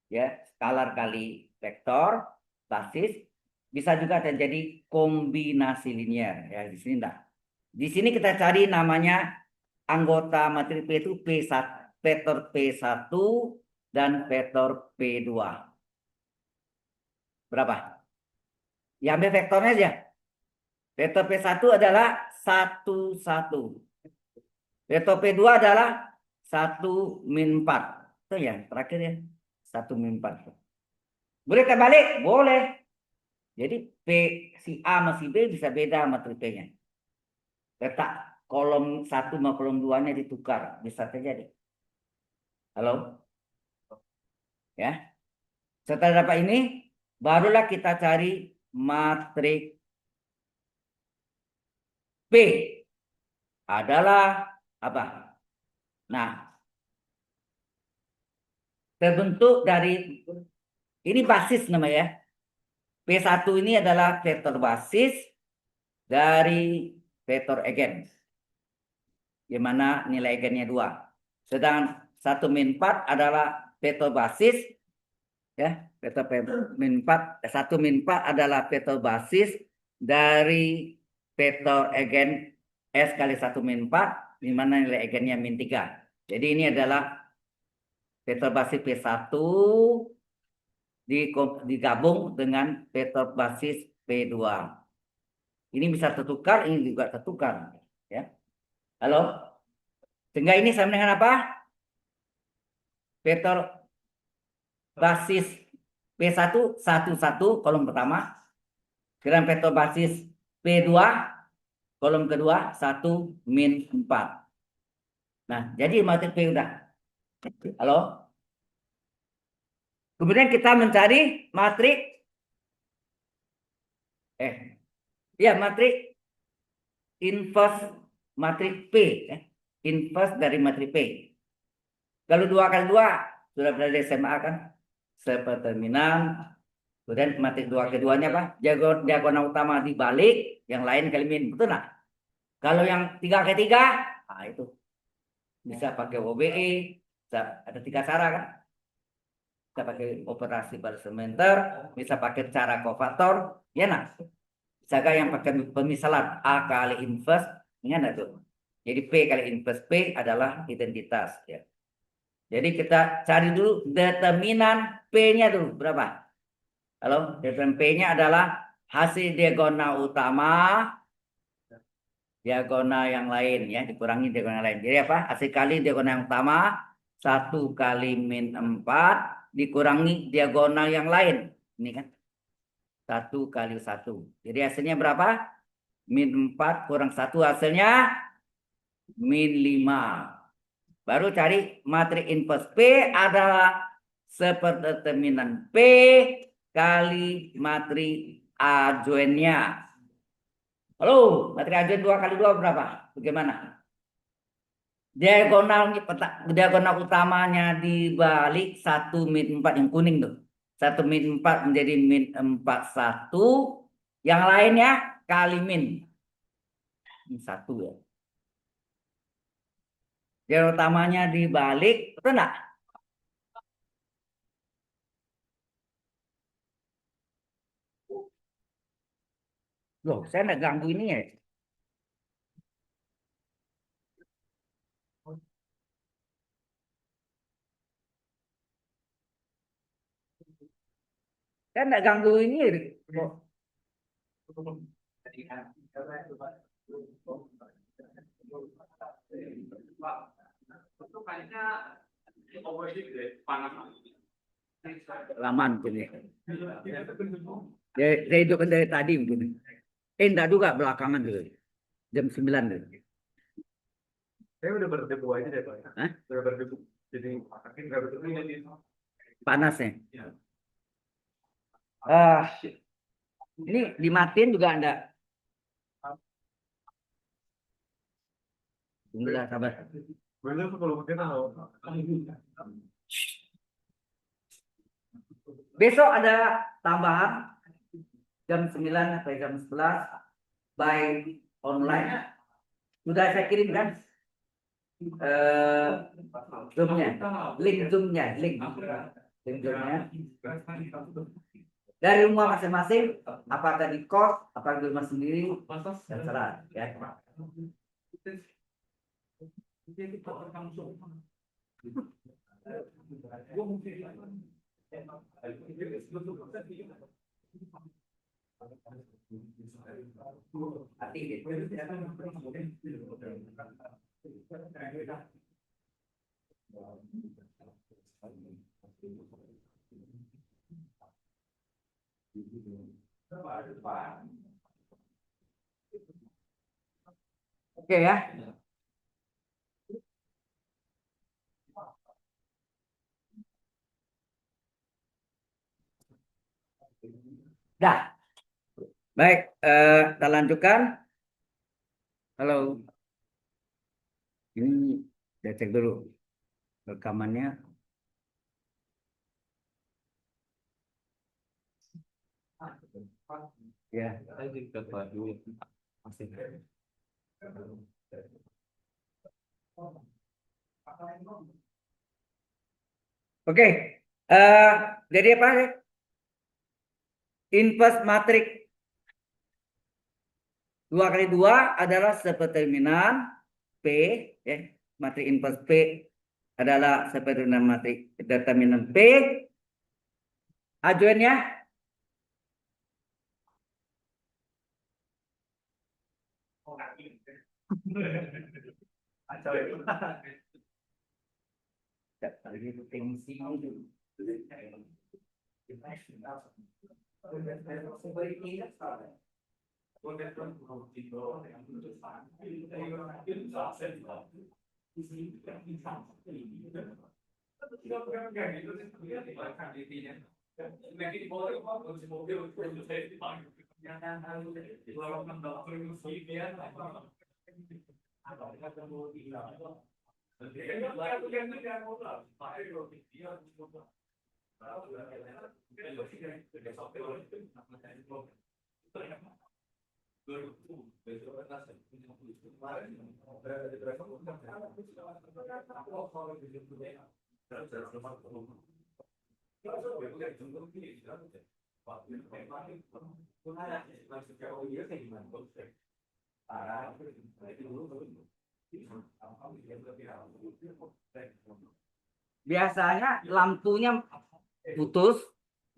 ya skalar kali vektor basis, bisa juga terjadi kombinasi linier. Ya di sini enggak. Di sini kita cari namanya anggota matri P itu P1, vektor P1 dan vektor P2. Berapa? Ya ambil vektornya aja. Vektor P1 adalah 1, 1. Vektor P2 adalah 1-4. Itu ya, terakhir ya. 1-4. Boleh terbalik? Boleh. Jadi P si A sama si B bisa beda materi-nya. Letak kolom 1 sama kolom 2-nya ditukar. Bisa terjadi. Halo? Ya. Setelah dapat ini, barulah kita cari matriks P. Adalah apa? Nah, terbentuk dari, ini basis namanya ya. P1 ini adalah vektor basis dari vektor eigen. Di mana nilai eigennya 2. Sedangkan 1-4 adalah vektor basis. Ya, vektor P-4, 1-4 adalah vektor basis dari vektor eigen S kali 1-4, di mana nilai eigennya -3. Jadi ini adalah vektor basis P1 digabung dengan vektor basis P2. Ini bisa tertukar, ini juga tertukar. Ya. Halo? Sehingga ini sama dengan apa? Vektor basis P1, 1, kolom pertama. Dengan vektor basis P2, kolom kedua, 1-4. Nah, jadi matrik P udah. Halo? Kemudian kita mencari matrik matrik inverse matrik P, inverse dari matrik P. Kalau 2 kali 2 sudah berada di SMA kan, seperterminan Kemudian matrik dua keduanya apa? Diagonal utama dibalik, yang lain kali min. Betul nggak? Kalau yang tiga ketiga, nah itu bisa pakai OBE, bisa, ada tiga cara kan? Bisa pakai operasi barometer, bisa pakai cara kofaktor, ya nah. Bisa yang pakai pemisalan A kali inverse, ingat nggak tuh? Jadi P kali inverse P adalah identitas, ya. Jadi kita cari dulu determinan P-nya dulu berapa? Kalau determinan P-nya adalah hasil diagonal utama diagonal yang lain, ya, dikurangi diagonal lain. Jadi apa? Hasil kali diagonal yang utama 1 kali min 4 dikurangi diagonal yang lain. Ini kan 1 kali 1. Jadi hasilnya berapa? Min 4 kurang 1 hasilnya min 5. Baru cari matrik inverse P adalah seperdeterminan P kali matrik adjoinnya. Halo, matrik adjoin 2 kali 2 berapa? Bagaimana? Diagonal utamanya dibalik 1 min 4 yang kuning tuh. 1 min 4 menjadi min 4 1. Yang lainnya kali min. Ini 1 ya. Diagonal utamanya dibalik, betul enggak? Loh, saya enggak ganggu ini ya. Saya enggak ganggu ini. Loh. Laman begini. Saya hidupkan dari tadi begini. Enggak juga belakangan dulu. Jam 9 dulu. Saya udah berdebu aja deh Pak. Hah? Udah berdebu. Jadi nggak berdebu jadi Panasnya. ya. Ini dimatiin juga enggak? Enggak, sabar. Bener tuh kalau kita tahu. Besok ada tambahan jam 9 sampai jam 11 by online. Sudah saya kirimkan zoomnya, link zoomnya, link zoomnya. Dari rumah masing-masing, apakah di kos, apakah di rumah sendiri, terserah ya. Oke ya. Dah. Baik, kita lanjutkan. Halo. Ini saya cek dulu rekamannya. Ya. Oke, jadi apa? Inverse matrik 2 kali 2 adalah seperdeterminan P, ya. Matrik inverse P adalah seperdeterminan matrik determinan P. Ajuannya Biasanya lampunya putus,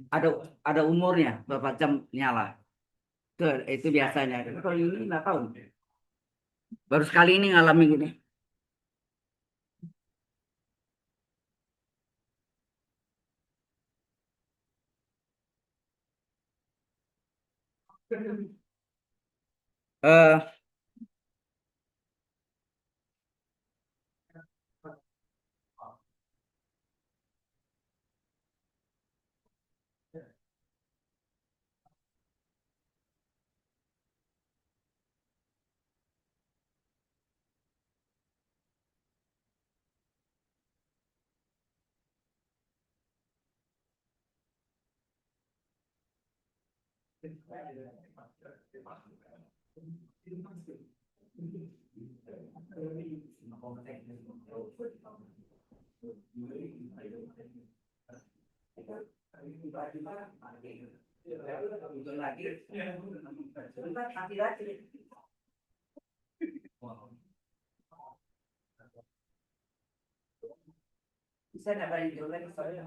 ada ada umurnya berapa jam nyala. Itu biasanya. Tapi kalau ini nggak tahu. Baru sekali ini ngalami gini. Eh, bisa dapat lagi soalnya.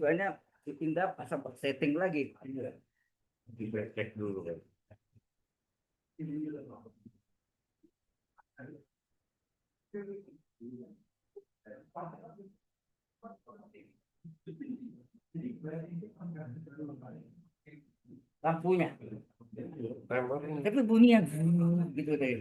Banyak dipindah pasang setting lagi. Cek dulu kan. Lampunya. Tapi bunyinya gitu deh.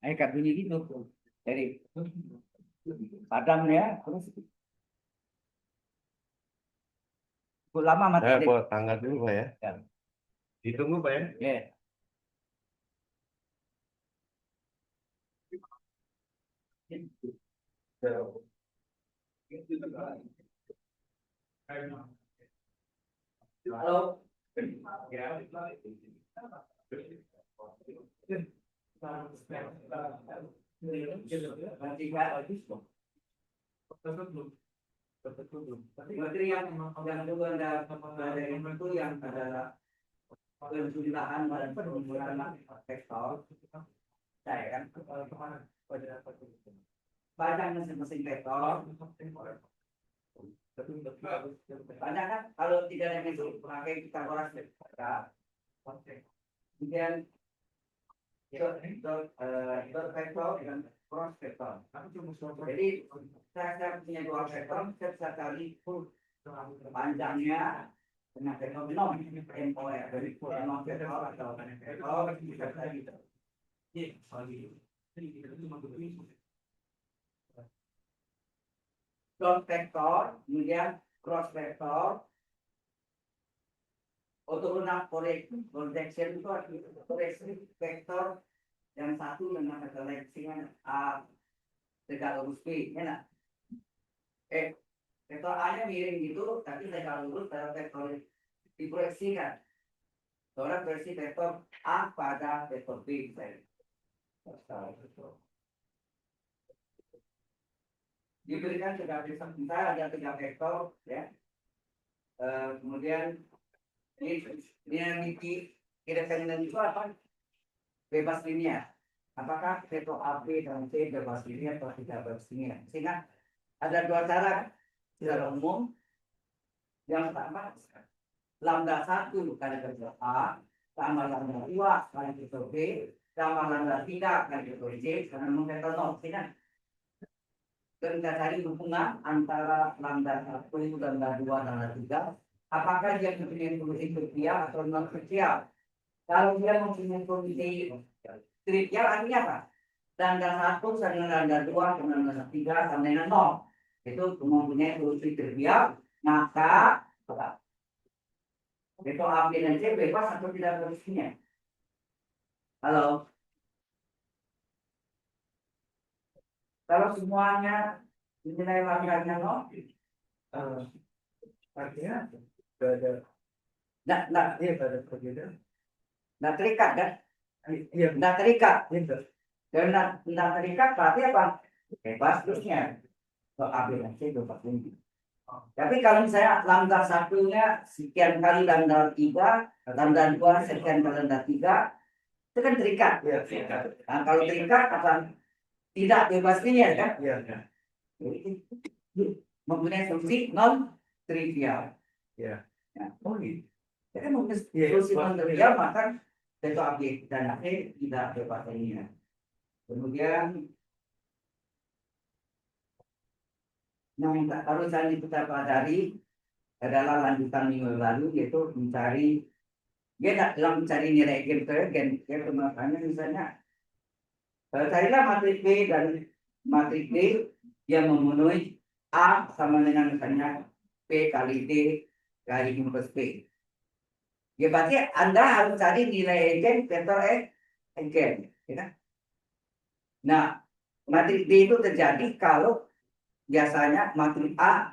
Kayak bunyi gitu. Jadi padam ya, terus lama mati. Saya buat angkat dulu Pak ya. Ya. Ditunggu Pak ya. Ya. Halo. Materi yang dulu ada itu yang ada penjumlahan dan penggunaan vektor, saya kan banyak mesin-mesin vektor. Banyak kan kalau tidak ada itu pakai kita koras vektor. Kemudian vektor dengan cross vektor. Jadi saya punya dua vektor, saya bisa cari panjangnya dengan vektor binom MOR dari binom vektor atau vektor bisa cari. Dot vektor, kemudian cross vektor. Untuk projection itu koreksi vektor yang satu dengan refleksinya A tegak lurus B, ya nak? Vektor A nya miring gitu, tapi tegak lurus dalam vektor diproyeksikan. Saudara proyeksi vektor A pada vektor B. Diberikan tiga vektor, misalnya ada tiga vektor, ya. Kemudian ini kira-kira itu apa? Bebas linear. Apakah vektor AB dan C bebas linear atau tidak bebas linear? Sehingga ada dua cara secara umum. Yang pertama, lambda 1 kali vektor A tambah lambda 2 kali vektor B tambah lambda 3 kali vektor C karena vektor 0. Sehingga kita cari hubungan antara lambda 1, lambda 2, lambda 3. Apakah dia mempunyai fungsi trivial atau non trivial? Kalau dia mempunyai fungsi trivial artinya apa? Lambda 1 sama lambda 2 sama lambda 3 sama dengan 0. Itu mempunyai fungsi trivial, maka itu A, B, dan C bebas atau tidak fungsinya? Halo? Kalau semuanya nilai lambdanya 0, artinya ada iya ada perbedaan. Nah terikat kan? Iya, Nah terikat. gitu. Dan nah terikat berarti apa? Bebas terusnya. Kalau A, B, dan C bebas ini. Tapi kalau misalnya lambda satunya sekian kali lambda 3, lambda 2 sekian kali lambda 3, itu kan terikat. Iya, Nah, kalau terikat apa? Tidak bebas linear kan? iya. Mempunyai fungsi non trivial. Iya. Ya. Oh gitu. Ya kan mempunyai Iya, fungsi iya. non trivial maka itu AB dan AC tidak bebas linear. Kemudian yang harus kita pelajari adalah lanjutan minggu lalu, yaitu mencari dalam mencari nilai gen makanya misalnya carilah matrik B dan matrik D yang memenuhi A sama dengan misalnya P kali D kali inverse P. Ya berarti Anda harus cari nilai eigen vektor eigen, ya. Nah, matrik D itu terjadi kalau biasanya matrik A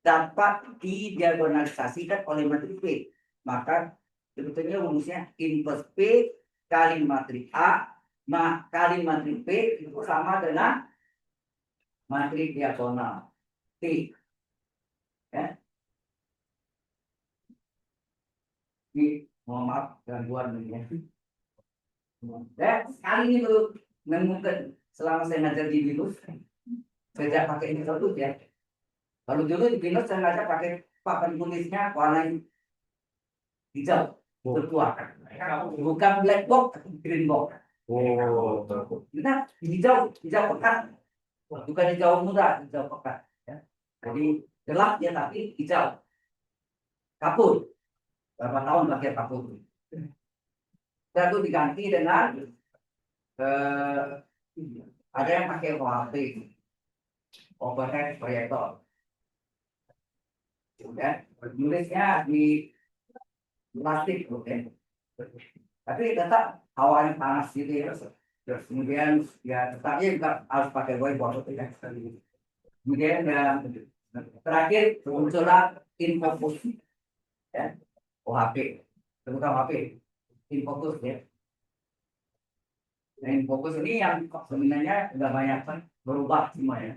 dapat didiagonalisasikan oleh matrik P. Maka sebetulnya rumusnya inverse P kali matrik A kali matrik P itu sama dengan matrik diagonal T. Ya. Ini mohon maaf gangguan ini ya. Sekali ini tuh menemukan selama saya ngajar di Binus, saya pakai ini dulu ya. Kalau dulu di Binus saya ngajar pakai papan tulisnya warna hijau tertua, bukan black box, green box. Oh, Nah, hijau pekat, bukan hijau muda, hijau pekat. Ya. Jadi gelap ya tapi hijau, kapur. Berapa tahun pakai kapur? Lalu diganti dengan ada yang pakai OHP, overhead proyektor. Ya, nulisnya di plastik, oke. Tapi tetap hawanya panas gitu ya. Terus kemudian ya tetapnya juga harus pakai whiteboard ya. Kemudian ya terakhir muncullah infocus ya, OHP, bukan OHP, infocus ya. Nah, infocus ini yang sebenarnya sudah banyak berubah semua ya.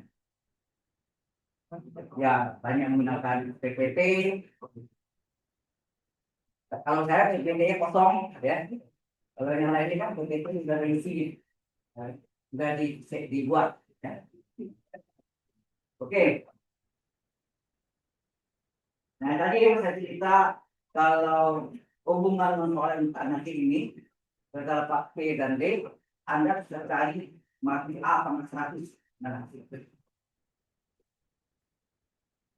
Ya banyak menggunakan PPT. Kalau saya PPT-nya kosong ya. Kalau yang lain kan PPT sudah diisi, sudah dibuat. Ya. Oke. Nah tadi yang saya cerita kalau hubungan non nanti ini terdapat P dan D, Anda bisa cari matrik A sama 100. Nah,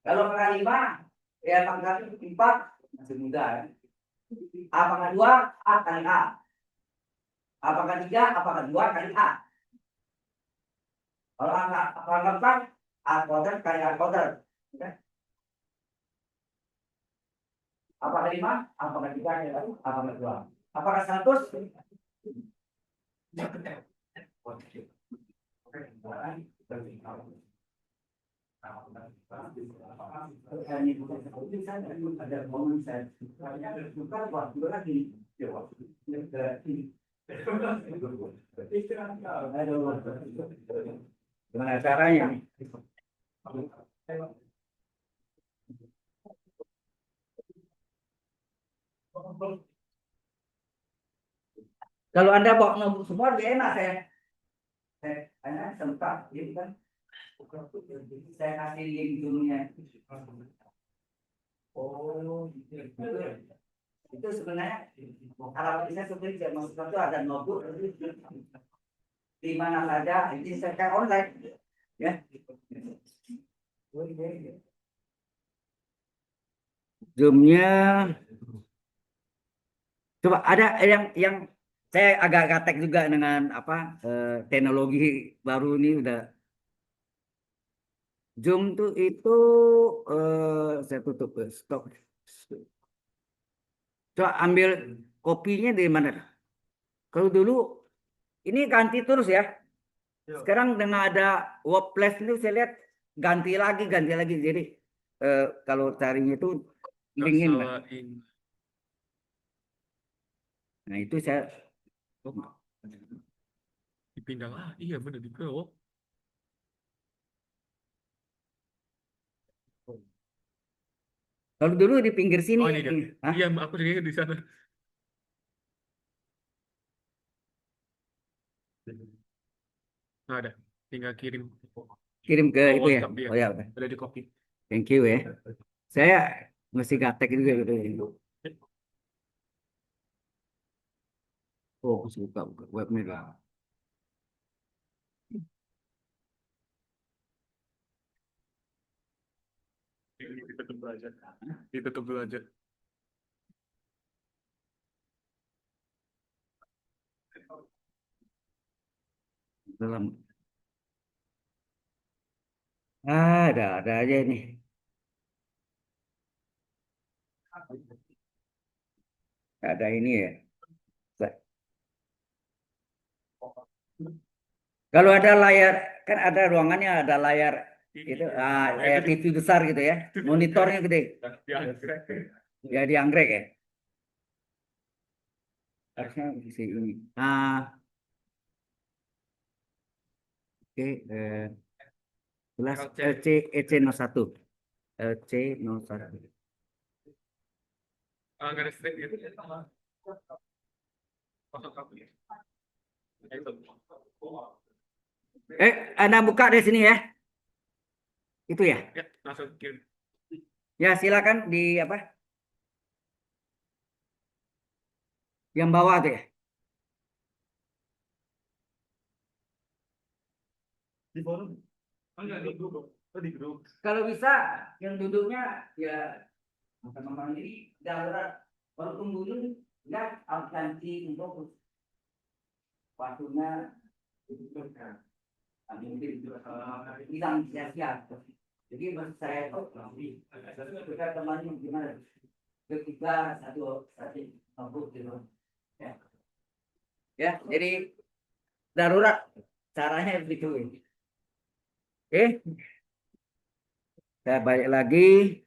kalau pangkat 5, ya pangkat 4 masih mudah ya. A pangkat 2, A kali A. A pangkat 3, A pangkat 2 kali A. Kalau pangkat 4, A kuadrat kali A kuadrat. Ya. A pangkat 5, A pangkat 3 kali A pangkat 2. A pangkat 100, Ada momen saya buka waktu lagi. Aduh, gimana caranya? Kalau Anda bawa notebook semua lebih enak saya sempat gitu kan. Saya kasih link dulunya. Oh, itu sebenarnya harapannya seperti saya maksudnya itu ada notebook di mana saja ini secara online ya. Zoom-nya coba ada yang saya agak gatek juga dengan apa teknologi baru ini udah Zoom tuh itu saya tutup stop. Coba ambil kopinya dari mana? Kalau dulu ini ganti terus ya. Sekarang dengan ada workplace itu saya lihat ganti lagi. Jadi kalau carinya itu linkin lah. Nah itu saya Dipindah lah, iya bener di bawah. kalau dulu di pinggir sini. Oh ini dia. Hah? Iya, aku juga di sana. Nah, ada. Tinggal kirim. Kirim ke Oh, itu ya. WhatsApp dia. Oh ya udah. Ada di copy. Thank you ya. Saya masih gatek juga gitu. Oh, masih buka webnya dong. Ditutup dulu aja. Ditutup dulu aja. Dalam ada aja ini. Ada ini ya. Kalau ada layar kan ada ruangannya ada layar itu layar TV besar gitu ya. Monitornya gede. Ya di anggrek ya. Harusnya di sini. Oke, kelas LC EC01. LC01. Nggak ada strip gitu. Masuk aku ya. Itu. Anda buka dari sini ya. Itu ya. Ya, langsung kirim. Ya, silakan di apa? Yang bawah tuh ya. Di forum. Enggak di grup. Oh, di grup. Kalau bisa yang duduknya ya teman-teman ini darurat baru tunggu dulu ya harus ganti untuk waktunya dibutuhkan. Nanti mungkin hilang sia-sia. Jadi maksud saya itu kita temannya gimana? Ketiga satu notebook gitu. Ya. Ya, jadi darurat caranya begitu. Oke, saya balik lagi.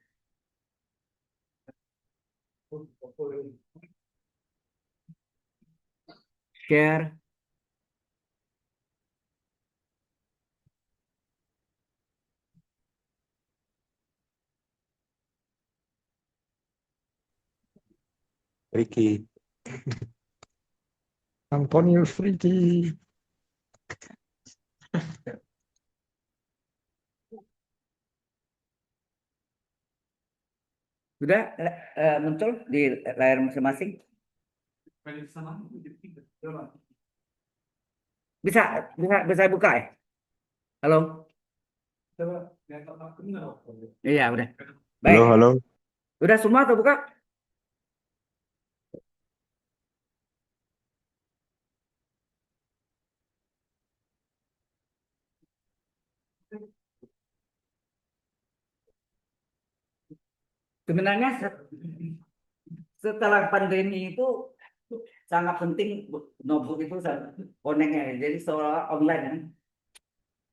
Share. Ricky. Antonio Friti. Sudah muncul di layar masing-masing. Bisa bisa buka ya? Halo? Iya, udah. Baik. Halo, halo. Udah semua atau buka? Sebenarnya setelah pandemi itu sangat penting notebook itu connect-nya. Jadi seolah online kan.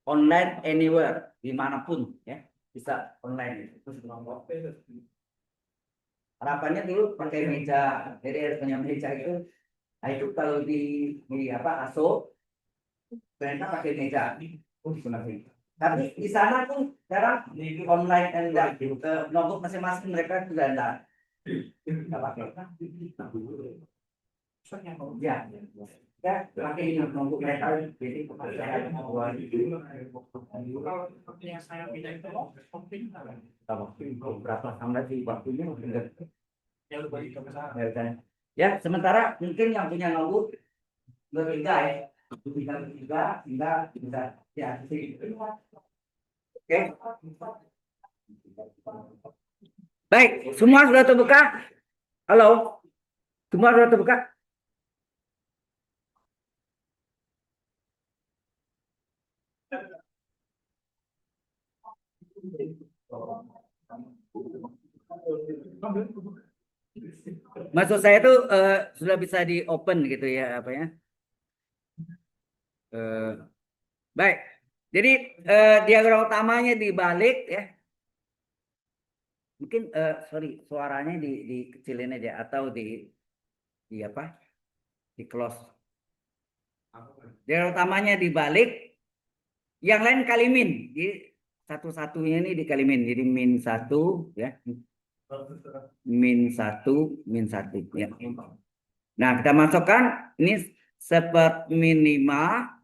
Online anywhere, dimanapun ya. Bisa online. Terus notebook. Harapannya dulu pakai meja, jadi harus punya meja itu. Nah itu kalau di apa ASO, ternyata pakai meja. Tapi di sana tuh sekarang di online and notebook masing-masing mereka sudah ada. Nggak pakai. Ya, ya pakai notebook mereka. Jadi kepercayaan yang saya pindah itu berapa sampai di waktunya ya lu bagi ke sana. ya sementara mungkin yang punya notebook bertiga ya bisa ya oke baik semua sudah terbuka halo semua sudah terbuka maksud saya itu sudah bisa di open gitu ya apa ya baik jadi diagram utamanya dibalik ya mungkin sorry suaranya dikecilin aja atau di apa di close diagram utamanya dibalik yang lain kalimin jadi satu-satunya ini dikalimin jadi -1 ya -1 ya. Nah, kita masukkan ini seperminima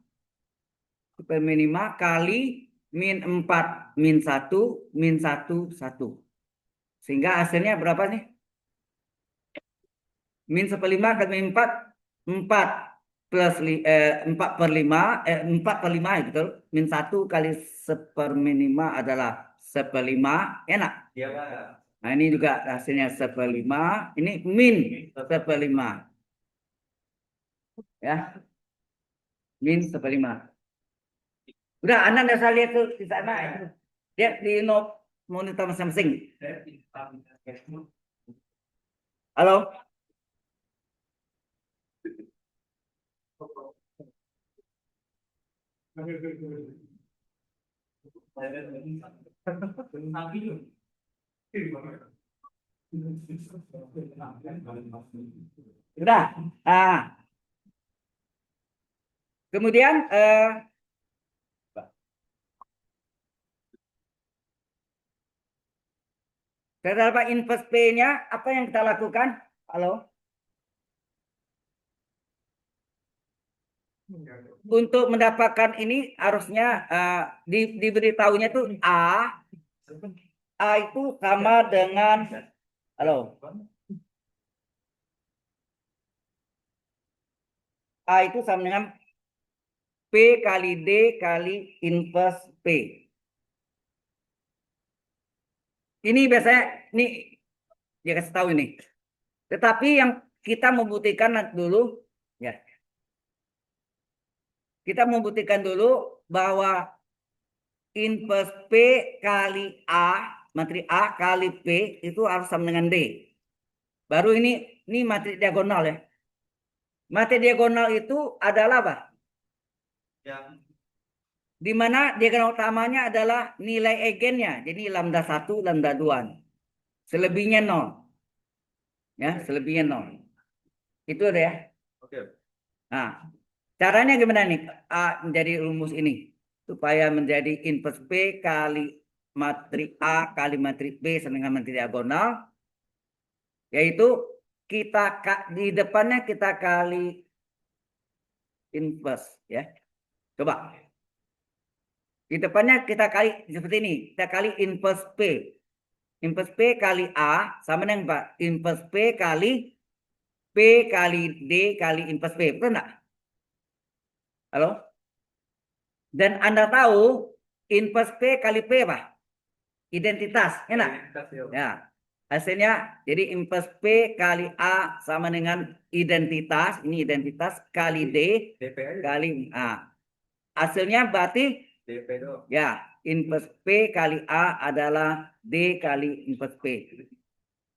kali -4 -1 -1 1. Sehingga hasilnya berapa nih? -1/5 kali -4 4 plus 4/5 4/5 ya betul. -1 kali seperminima adalah 1/5 enak. Iya, Pak. Nah ini juga hasilnya 1/5 ini min 1/5 ya min 1/5 udah Anda nggak usah lihat tuh di sana lihat di monitor masing-masing halo udah kemudian terdapat inverse P-nya apa yang kita lakukan halo untuk mendapatkan ini harusnya diberitahunya tuh A itu sama dengan halo A itu sama dengan P kali D kali inverse P. Ini biasanya ini dia kasih tahu ini. Tetapi yang kita membuktikan dulu ya. Kita membuktikan dulu bahwa inverse P kali A, materi A kali P itu harus sama dengan D. Baru ini materi diagonal ya. Materi diagonal itu adalah apa? Yang di mana diagonal utamanya adalah nilai eigennya. Jadi lambda 1, lambda 2. Selebihnya 0. Ya, selebihnya 0. Itu ada ya. oke. Nah, caranya gimana nih? A menjadi rumus ini supaya menjadi inverse P kali materi A kali materi B sama dengan materi diagonal yaitu kita di depannya kita kali inverse ya. Coba. Di depannya kita kali seperti ini, kita kali inverse P. Inverse P kali A sama dengan Pak inverse P kali P kali D kali inverse P. Betul enggak? Halo? Dan Anda tahu inverse P kali P apa? Identitas, enak? Ya. Hasilnya jadi inverse P kali A sama dengan identitas, ini identitas kali D DP aja. kali A. Hasilnya berarti DP doang. ya, inverse P kali A adalah D kali inverse P.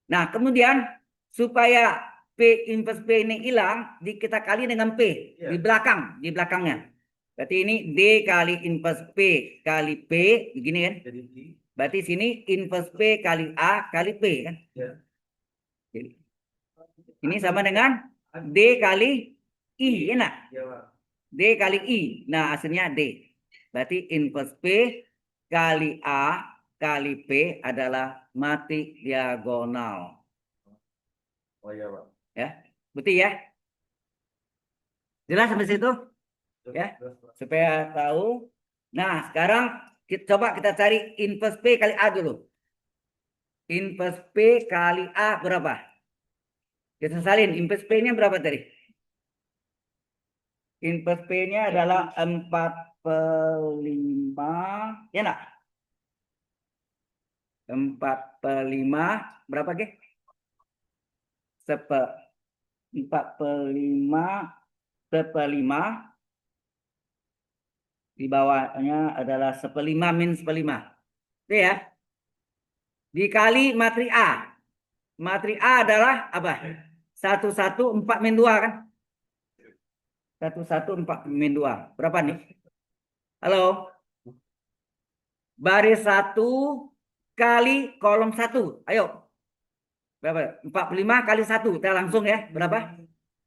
Nah, kemudian supaya P inverse P ini hilang, kita kali dengan P di belakangnya. Berarti ini D kali inverse P kali P, begini kan? Jadi Berarti sini inverse P kali A kali P kan? ya. Jadi, ini sama dengan D kali I, enak? Ya, Pak. D kali I. Nah, hasilnya D. Berarti inverse P kali A kali P adalah mati diagonal. Oh iya, Pak. Ya, betul ya? Jelas sampai situ? Terus, Ya. terus, Pak. Supaya tahu. Nah, sekarang coba kita cari inverse P kali A dulu. Inverse P kali A berapa? Kita salin. Inverse P-nya berapa tadi? Inverse P-nya adalah 4/5. Ya enggak? 4/5. Berapa, Ge? 4/5. Di bawahnya adalah 1/5 min 1/5. Itu ya. Dikali matri A. Matri A adalah apa? 114 min 2 kan? 114 min 2. Berapa nih? Halo? Baris 1 kali kolom 1. Ayo. Berapa? 45 kali 1. Kita langsung ya. Berapa?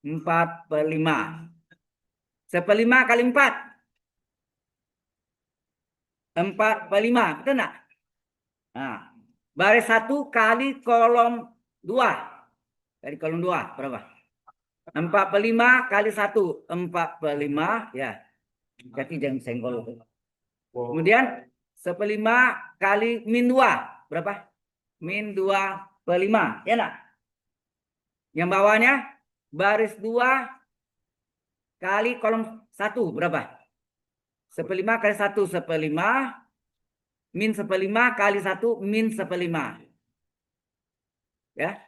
4/5. 1/5 kali 4. 4/5. Betul enggak? Nah, baris 1 kali kolom 2. Dari kolom 2 berapa? 4/5 kali 1. 4/5 ya. Jadi jangan senggol. Kemudian 1/5 kali min 2. Berapa? Min 2/5. Ya enggak? Yang bawahnya baris 2 kali kolom 1. Berapa? 1/5 kali 1. 1/5 min 1/5 kali 1 min 1/5. Ya.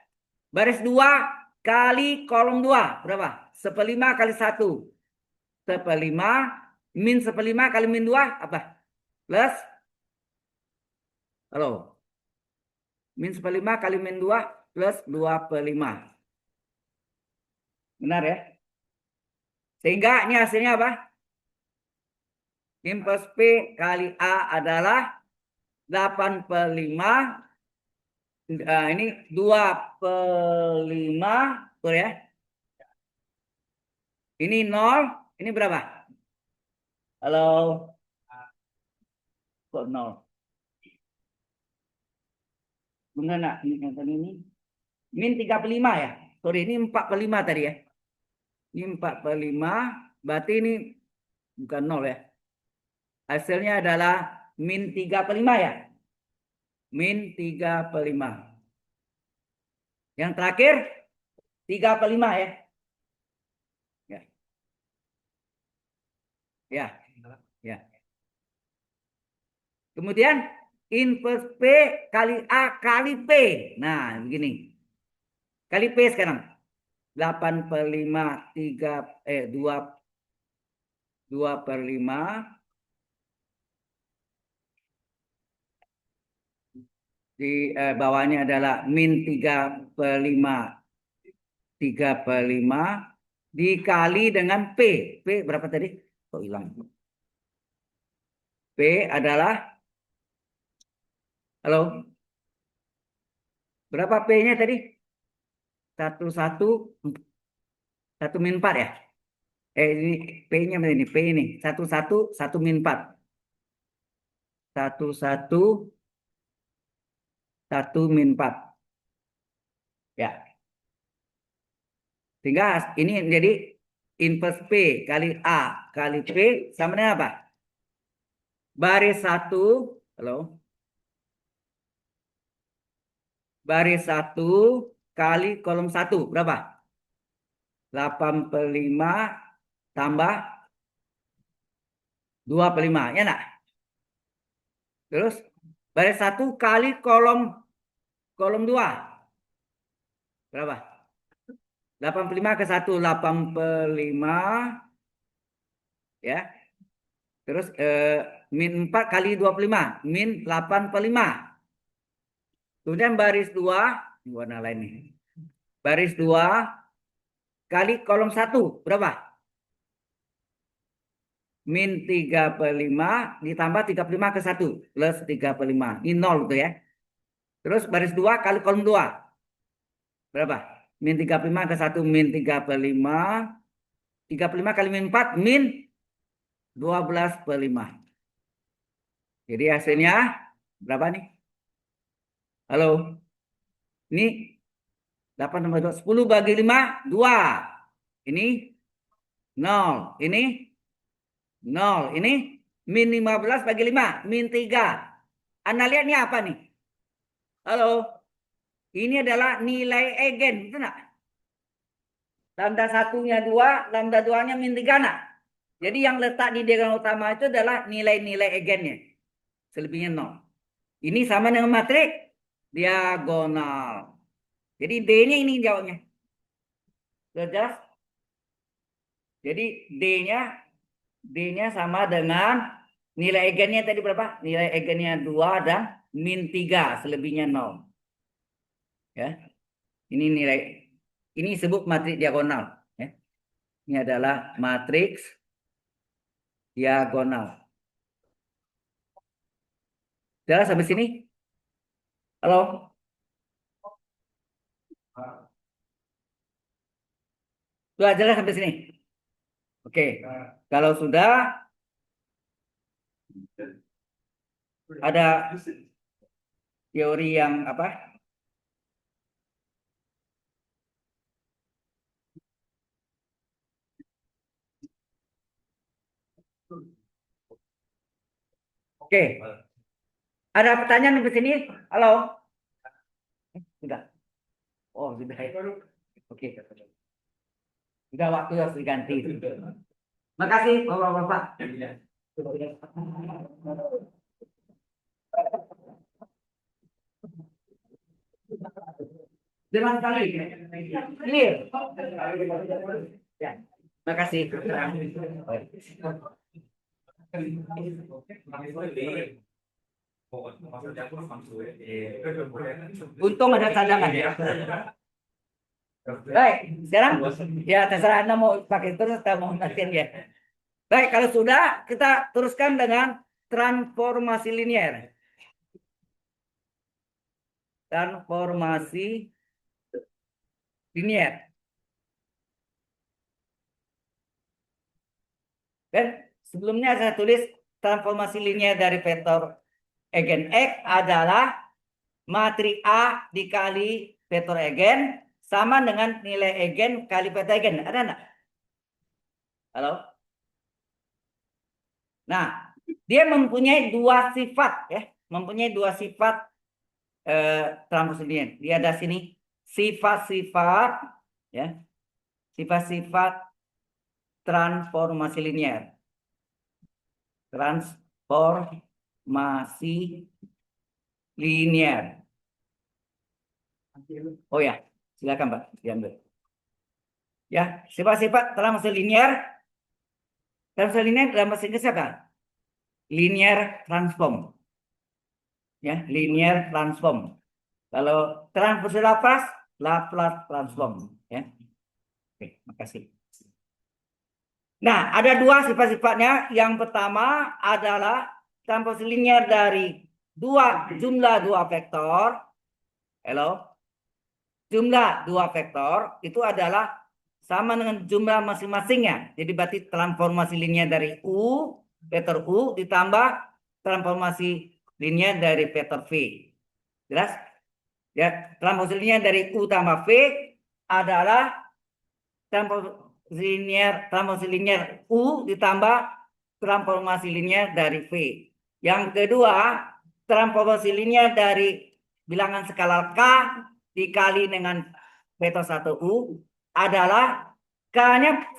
Baris 2 kali kolom 2. Berapa? 1/5 kali 1. 1/5 min 1/5 kali min 2 apa? Plus. Halo. Min 1/5 kali min 2 plus 2/5. Benar ya? Sehingga ini hasilnya apa? Inverse P kali A adalah 8/5. Ini 2/5. Betul ya? Ini 0. Ini berapa? Halo? Kok 0? Benar nggak? Ini min 3/5 ya? Sorry, ini 4/5 tadi ya. Ini 4/5. Berarti ini bukan 0 ya. Hasilnya adalah min 3/5 ya. Min 3/5. Yang terakhir 3/5 ya. Ya. Ya. Ya. Kemudian inverse P kali A kali P. Nah, begini. Kali P sekarang. 8/5 2/5 di bawahnya adalah min 3/5 dikali dengan P. P berapa tadi? Kok hilang? P adalah, halo? Berapa P-nya tadi? 1 min 4 ya? Ini P-nya ini, P ini. 1 min 4. 1 min 4. Ya. Sehingga ini jadi inverse P kali A kali P sama dengan apa? Baris 1, halo? Baris 1 kali kolom 1 berapa? 8/5 tambah 2/5, ya enggak? Terus baris 1 kali kolom 2 berapa? 8/5 ke 1 8/5 ya. Terus min 4 kali 25 min 8/5. Kemudian baris 2 warna lain nih. Baris 2 kali kolom 1 berapa? Min 3/5 ditambah 3/5 ke 1 plus 3/5. Ini 0 tuh ya. Terus baris 2 kali kolom 2. Berapa? Min 3/5 ke 1 min 3/5. 3/5 kali min 4 min 12/5. Jadi hasilnya berapa nih? Halo? Ini 8 tambah 2. 10 bagi 5, 2. Ini 0. Ini 0. Ini min 15 bagi 5, min 3. Anda lihat ini apa nih? Halo? Ini adalah nilai egen, betul nggak? Lambda satunya 2, lambda 2-nya min 3 nak. Jadi yang letak di diagonal utama itu adalah nilai-nilai egennya. Selebihnya 0. Ini sama dengan matriks diagonal. Jadi D-nya ini jawabnya. Sudah jelas? Jadi D-nya sama dengan nilai egennya tadi berapa? Nilai egennya 2 dan min 3, selebihnya 0. Ya. Ini nilai, ini disebut matriks diagonal. Ya. Ini adalah matriks diagonal. Jelas sampai sini? Halo? Sudah jelas sampai sini? Oke. Kalau sudah, ada teori yang apa? Oke. Ada pertanyaan di sini? Halo? Sudah. Oh, sudah. Oke. Sudah waktu harus diganti. Makasih, Bapak-bapak. Terima kasih. Clear. Ya. Makasih. Untung ada cadangan ya. Baik, sekarang ya terserah Anda mau pakai terus atau mau nantian ya. Baik, kalau sudah kita teruskan dengan transformasi linier. Transformasi linier. Dan sebelumnya saya tulis transformasi linier dari vektor egen X adalah matriks A dikali vektor egen sama dengan nilai egen kali vektor egen. Ada enggak? Halo? Nah, dia mempunyai dua sifat ya, mempunyai dua sifat transformasi linier. Dia ada sini sifat-sifat ya. Sifat-sifat transformasi linier. Transformasi linier. Oh ya, silakan Pak, diambil. Ya, sifat-sifat transformasi linier. Transformasi linier dalam bahasa Inggris apa? Linear transform. Ya, linear transform. Kalau transformasi Laplace transform. Ya. Oke, makasih. Nah, ada dua sifat-sifatnya. Yang pertama adalah transformasi linier dari jumlah dua vektor. Hello? Jumlah dua vektor itu adalah sama dengan jumlah masing-masingnya. Jadi berarti transformasi linier dari vektor U ditambah transformasi linier dari vektor V. Jelas? Ya, transformasi linier dari U tambah V adalah transformasi linier U ditambah transformasi linier dari V. Yang kedua, transformasi linier dari bilangan skala K dikali dengan vektor 1U adalah K-nya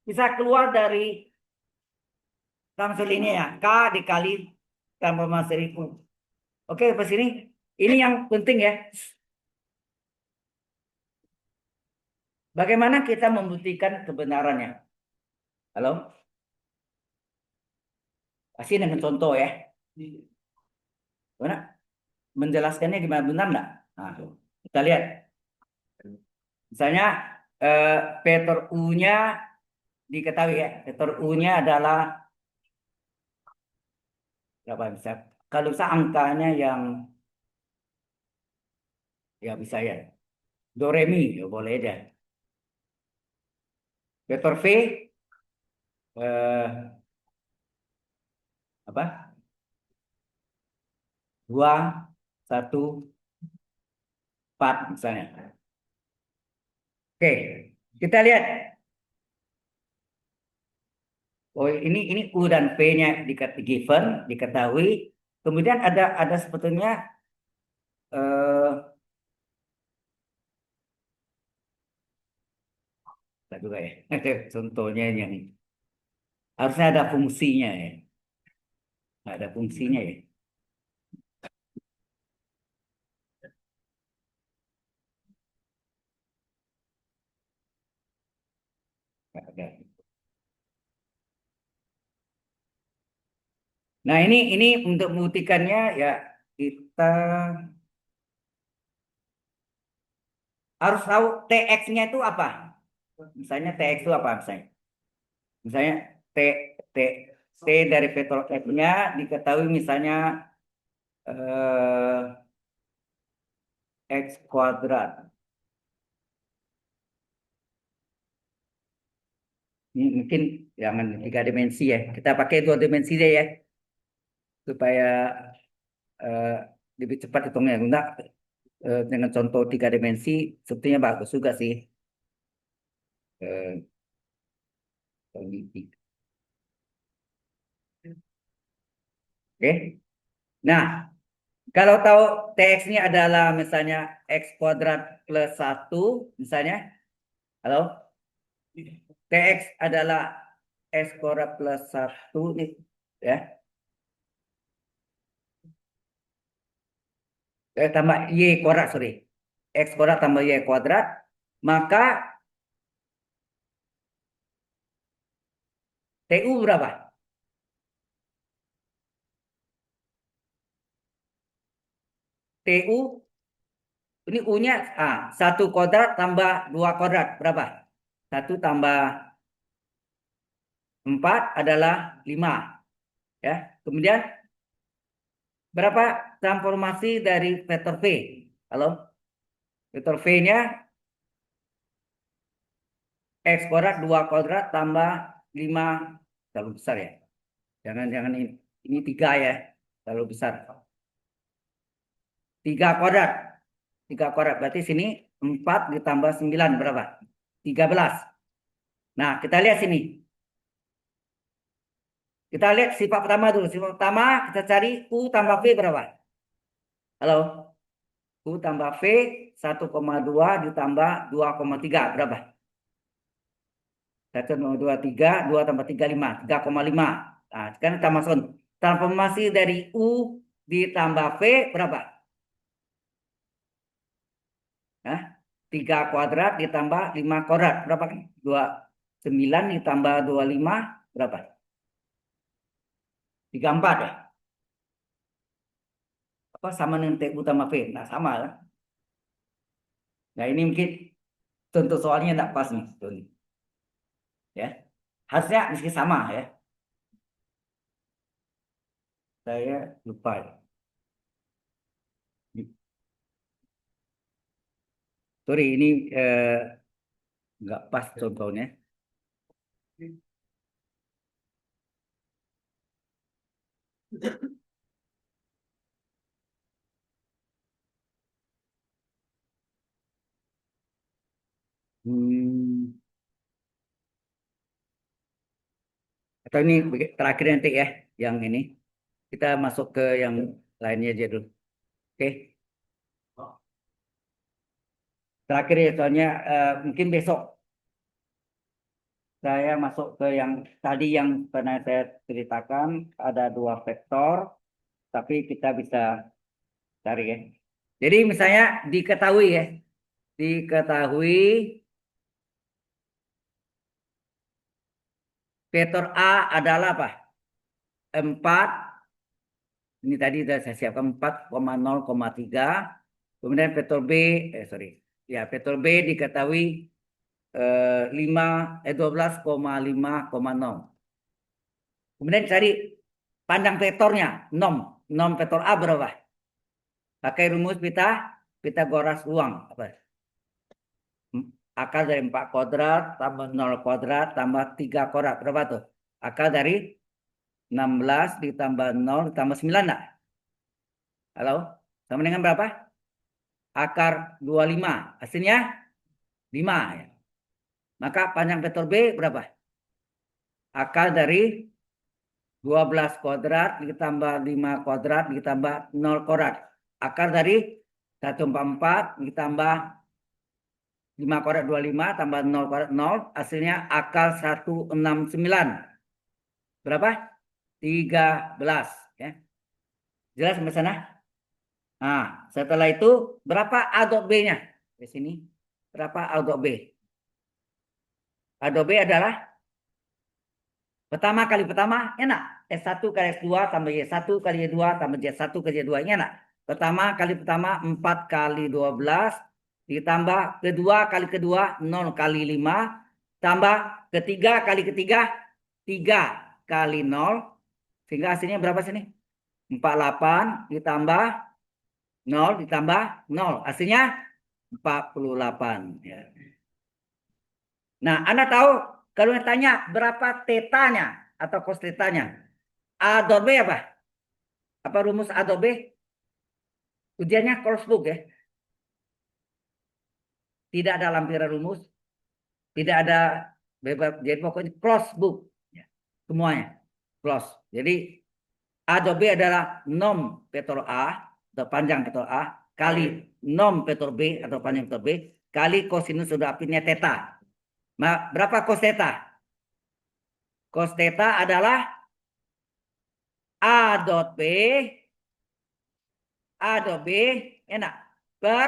bisa keluar dari transformasi linier K dikali transformasi U. Oke, sampai sini. Ini yang penting ya. Bagaimana kita membuktikan kebenarannya? Halo? Kasih dengan contoh ya. Gimana? Menjelaskannya gimana, benar enggak? Nah, kita lihat. Misalnya vektor U-nya diketahui ya. Vektor U-nya adalah berapa bisa? Kalau bisa angkanya yang ya bisa ya. Do re mi ya boleh aja. Vektor V eh, apa? 2 1 4 misalnya. Oke, kita lihat. Oh, ini U dan V-nya given, diketahui. Kemudian ada sebetulnya eh enggak juga ya. Contohnya yang harusnya ada fungsinya ya. Nggak ada fungsinya ya. Nggak ada. Nah, ini untuk membuktikannya ya kita harus tahu TX-nya itu apa. Misalnya TX itu apa misalnya? Misalnya T T T dari vektor X-nya diketahui misalnya eh, X kuadrat. Ini mungkin jangan 3 dimensi ya. Kita pakai 2 dimensi deh ya supaya eh, lebih cepat hitungnya. Enggak dengan contoh 3 dimensi sebetulnya bagus juga sih. Eh, Oke. Nah, kalau tahu TX-nya adalah misalnya X kuadrat plus 1, misalnya, halo, TX adalah X kuadrat plus 1, nih, ya, tambah Y kuadrat, sorry. X kuadrat tambah Y kuadrat, maka TU berapa? TU, ini U-nya, 1 kuadrat tambah 2 kuadrat, berapa? 1 tambah 4 adalah 5, ya. Kemudian berapa transformasi dari vektor V? Halo? Vektor V-nya X kuadrat 2 kuadrat tambah 5 terlalu besar ya. Jangan ini 3 ya. Terlalu besar. 3 kuadrat. 3 kuadrat berarti sini 4 ditambah 9 berapa? 13. Nah, kita lihat sini. Kita lihat sifat pertama dulu. Sifat pertama kita cari U tambah V berapa? Halo? U tambah V 1,2 ditambah 2,3 berapa? 1,2 3, 2 tambah 3 5, 3,5. Nah, sekarang kita masukkan transformasi dari U ditambah V berapa? Nah, 3 kuadrat ditambah 5 kuadrat berapa kan? 29 ditambah 25 berapa? 34 ya? Apa sama dengan TU tambah V? Nah, sama lah. Nah, ini mungkin contoh soalnya tidak pas nih. Ya. Harusnya meski sama ya. Saya lupa ya. Sorry, ini nggak pas contohnya. Hmm, atau ini terakhir nanti ya, yang ini. Kita masuk ke yang lainnya aja dulu. Oke. Terakhir ya, soalnya mungkin besok saya masuk ke yang tadi yang pernah saya ceritakan. Ada 2 vektor, tapi kita bisa cari ya. Jadi misalnya diketahui ya, diketahui vektor A adalah apa? 4. Ini tadi sudah saya siapkan 4,0,3. Kemudian vektor B, sorry. Ya, vektor B diketahui 12,5,0. Kemudian cari panjang vektornya, nom. Nom vektor A berapa? Pakai rumus Pitagoras uang. Apa? Akar dari 4 kuadrat tambah 0 kuadrat tambah 3 kuadrat. Berapa tuh? Akar dari 16 ditambah 0 ditambah 9 enggak? Halo? Sama dengan berapa? Akar 25. Hasilnya 5 ya. Maka panjang vektor B berapa? Akar dari 12 kuadrat ditambah 5 kuadrat ditambah 0 kuadrat. Akar dari 144 ditambah 5 kuadrat 25 tambah 0 kuadrat 0. Hasilnya akar 169. Berapa? 13. Ya. Jelas sampai sana? Nah, setelah itu berapa A dot B-nya? Di sini. Berapa A dot B? A dot B adalah pertama kali pertama, enak. S1 kali S2 tambah Y1 kali Y2 tambah Z1 kali Y2. Ini enak. Pertama kali pertama 4 kali 12 ditambah kedua kali kedua 0 kali 5 tambah ketiga kali ketiga 3 kali 0 sehingga hasilnya berapa sini? 48 ditambah 0 ditambah 0. Hasilnya 48. Ya. Nah, Anda tahu kalau ditanya berapa tetanya atau cos tetanya? A dot B apa? Apa rumus A dot B? Ujiannya crossbook ya. Tidak ada lampiran rumus. Tidak ada bebas. Jadi pokoknya crossbook. Ya. Semuanya. Cross. Jadi A dot B adalah nom vektor A atau panjang vektor A kali nom vektor B atau panjang vektor B kali kosinus sudah apinya theta. Nah, berapa cos theta? Cos theta adalah A dot B enak per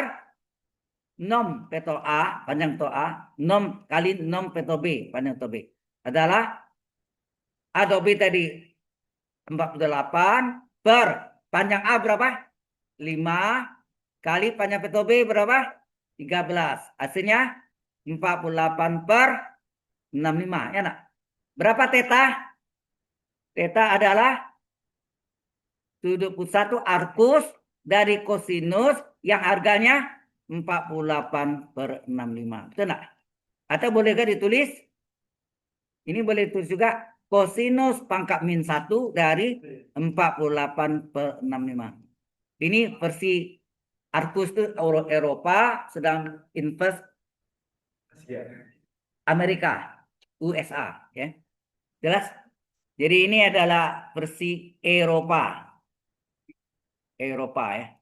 nom vektor A panjang vektor A nom kali nom vektor B panjang vektor B adalah A dot B tadi 48 per panjang A berapa? 5 kali panjang vektor B berapa? 13. Hasilnya 48 per 65. Enak. Berapa theta? Theta adalah sudut pusat arcus dari kosinus yang harganya 48 per 65. Betul enggak? Atau bolehkah ditulis? Ini boleh ditulis juga kosinus pangkat min 1 dari 48 per 65. Ini versi arcus itu Eropa, sedang inverse Amerika, USA. Ya. Jelas? Jadi ini adalah versi Eropa. Eropa ya.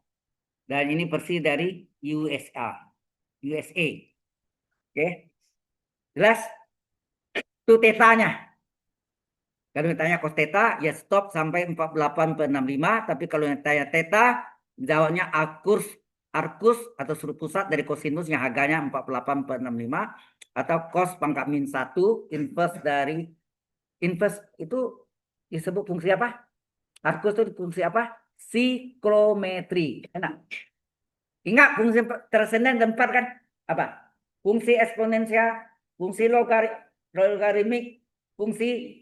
Dan ini versi dari USA. Oke. Jelas? Itu tetanya. Kalau ditanya cos theta, ya stop sampai 48 per 65. Tapi kalau ditanya theta, jawabnya arcus atau sudut pusat dari kosinus yang harganya 48 per 65. Atau cos pangkat min 1 inverse itu disebut fungsi apa? Arcus itu fungsi apa? Siklometri. Enak. Ingat fungsi tersenan dan par kan? Apa? Fungsi eksponensial, fungsi logaritmik, fungsi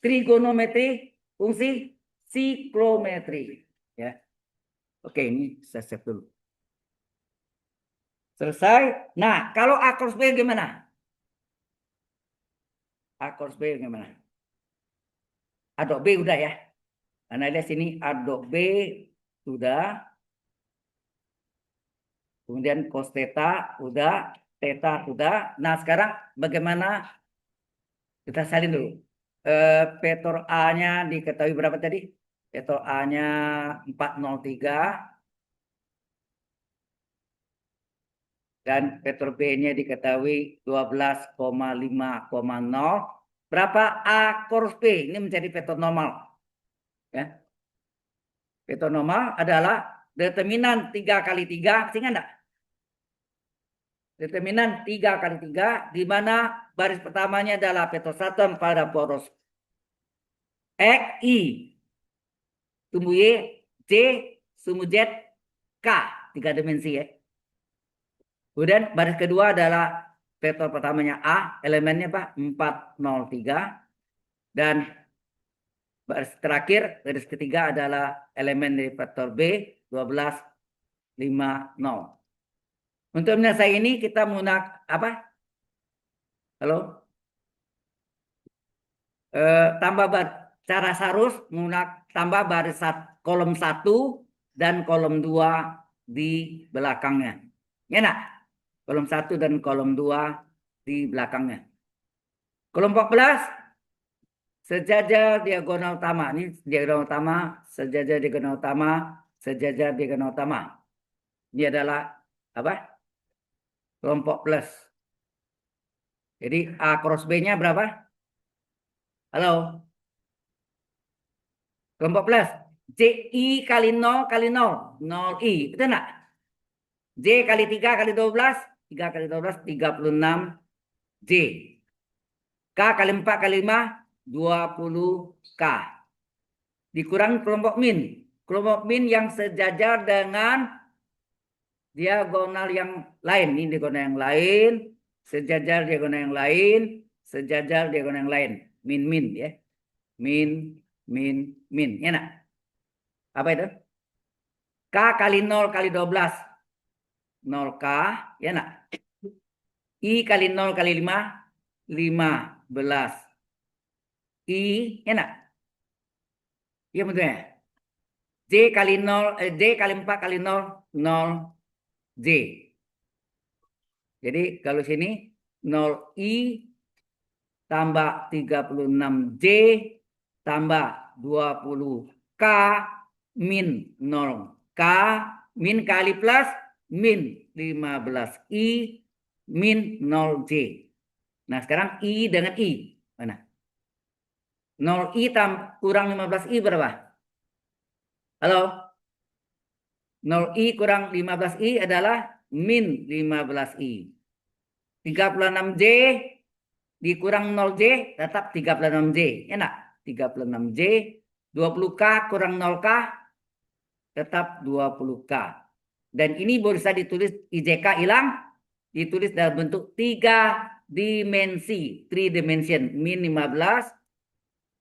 trigonometri, fungsi siklometri. Ya. Oke, ini saya save dulu. Selesai. Nah, kalau A cross B gimana? A cross B gimana? A dot B udah ya. Anda lihat sini A dot B sudah. Kemudian cos theta udah, theta udah. Nah, sekarang bagaimana? Kita salin dulu. Vektor A-nya diketahui berapa tadi? Vektor A-nya 403. Dan vektor B-nya diketahui 12,5,0. Berapa A cross B? Ini menjadi vektor normal. Ya. Vektor normal adalah determinan 3 kali 3. Ingat enggak? Determinan 3 kali 3, di mana baris pertamanya adalah vektor satuan pada poros X, Y, sumbu Y, Z, sumbu Z, K. 3 dimensi ya. Kemudian baris kedua adalah vektor pertamanya A, elemennya Pak 403 dan baris terakhir garis ketiga adalah elemen dari vektor B 1250. Untuk menyelesaikan ini kita menggunakan apa? Halo? Tambah cara Sarus menggunakan tambah baris kolom 1 dan kolom 2 di belakangnya. Ya nak? Kolom 1 dan kolom 2 di belakangnya. Kelompok 14 sejajar diagonal utama. Ini diagonal utama, sejajar diagonal utama, sejajar diagonal utama. Ini adalah apa? Kelompok plus. Jadi A cross B-nya berapa? Halo? Kelompok plus. JI kali 0 kali 0. 0I. Betul nggak? J kali 3 kali 12. 3 kali 12, 36 J. K kali 4 kali 5, 20 K. Dikurang kelompok min. Kelompok min yang sejajar dengan diagonal yang lain. Ini diagonal yang lain. Sejajar diagonal yang lain. Sejajar diagonal yang lain. Min ya. Min. Ya nak? Apa itu? K kali 0 kali 12. 0K. Ya nak? I kali 0 kali 5. 15. I. Ya nak? Iya betul ya? J kali 0. J kali 4 kali 0. 0. J. Jadi kalau sini 0I tambah 36J tambah 20K min 0K min kali plus min 15I min 0J. Nah sekarang I dengan I. Mana? 0I kurang 15I berapa? Halo? 0I kurang 15I adalah min 15I. 36J dikurang 0J tetap 36J. Enak. 36J. 20K kurang 0K tetap 20K. Dan ini bisa ditulis IJK hilang. Ditulis dalam bentuk 3 dimensi. 3 dimension. Min 15,36,20.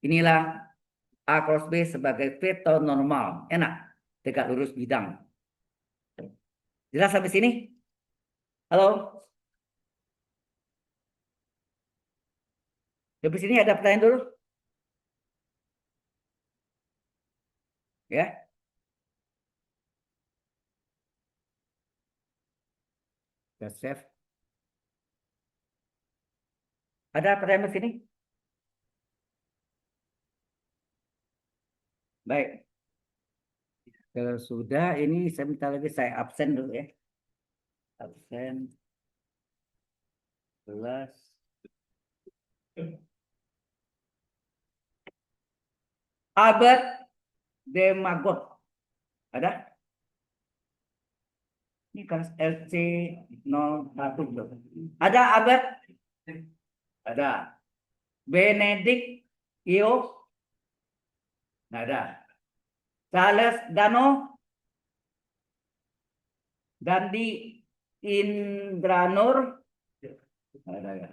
Inilah A cross B sebagai vektor normal. Enak. Tegak lurus bidang. Jelas sampai sini? Halo? Sampai sini ada pertanyaan dulu? Ya. Kita save. Ada pertanyaan di sini? Baik. Kalau sudah, ini sebentar lagi saya absen dulu ya. Absen. 11. Albert Demagot. Ada? Ini kelas LC 01. Ada Albert? Ada. Benedict Io? Nggak ada. Charles Dano? Dandi Indranur? Nggak ada ya.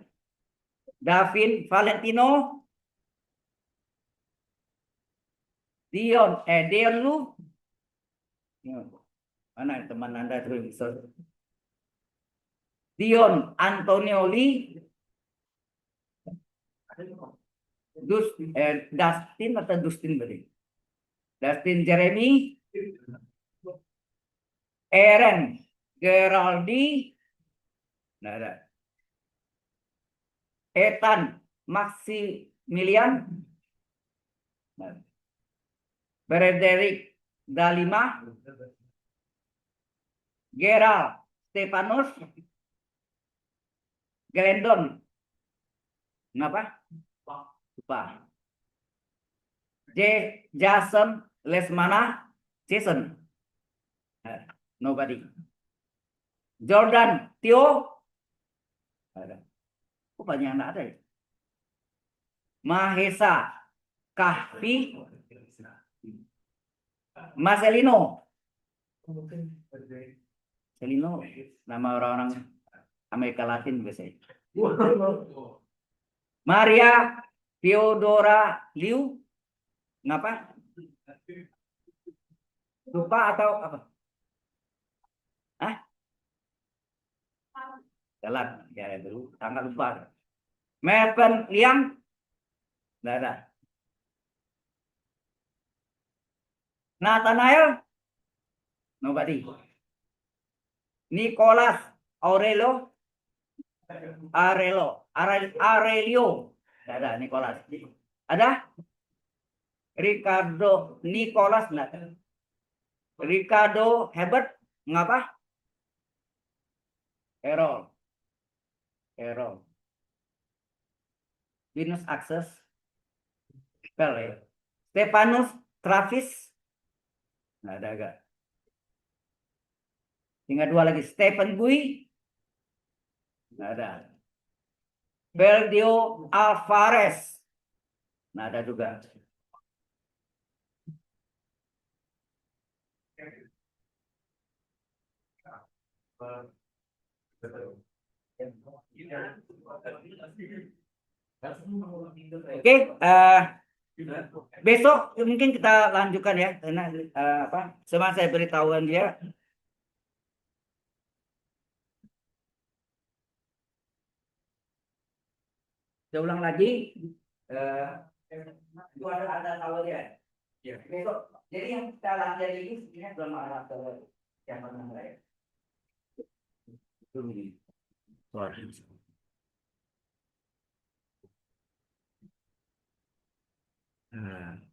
Davin Valentino? Dion lu? Mana teman Anda terus? Dion Antonioli? Dustin atau Dustin berarti? Dustin Jeremy? Eren Geraldi? Nggak ada. Ethan Maximilian? Nggak ada. Frederick Dalima? Gerald Stefanus? Glendon? Kenapa? Lupa. Jason Lesmana? Jason? Nobody. Jordan Tio? Ada. Oh, banyak yang ada ya. Mahesa Kahfi? Marcelino? Celino nama orang-orang Amerika Latin biasanya. Maria Theodora Liu, ngapa? Lupa atau apa? Hah? Jalan, ya dulu, tanggal lupa. Melvin Liang, nggak ada. Nathanael, nobody. Nicholas Aurelio, Aurelio, nggak ada. Nicholas, ada? Ricardo Nicholas, nggak ada. Ricardo Herbert, ngapa? Errol. Venus Access, spell ya. Stefanus Travis, nggak ada agak. Tinggal 2 lagi. Stephen Bui, nggak ada. Beldio Alvarez, nggak ada juga. Oke, besok mungkin kita lanjutkan ya, karena apa? Semua saya beritahuan dia. Saya ulang lagi. Itu ada tahu ya. Besok. Jadi yang kita lanjut ini sebenarnya belum ada ke yang pernah saya. Nah.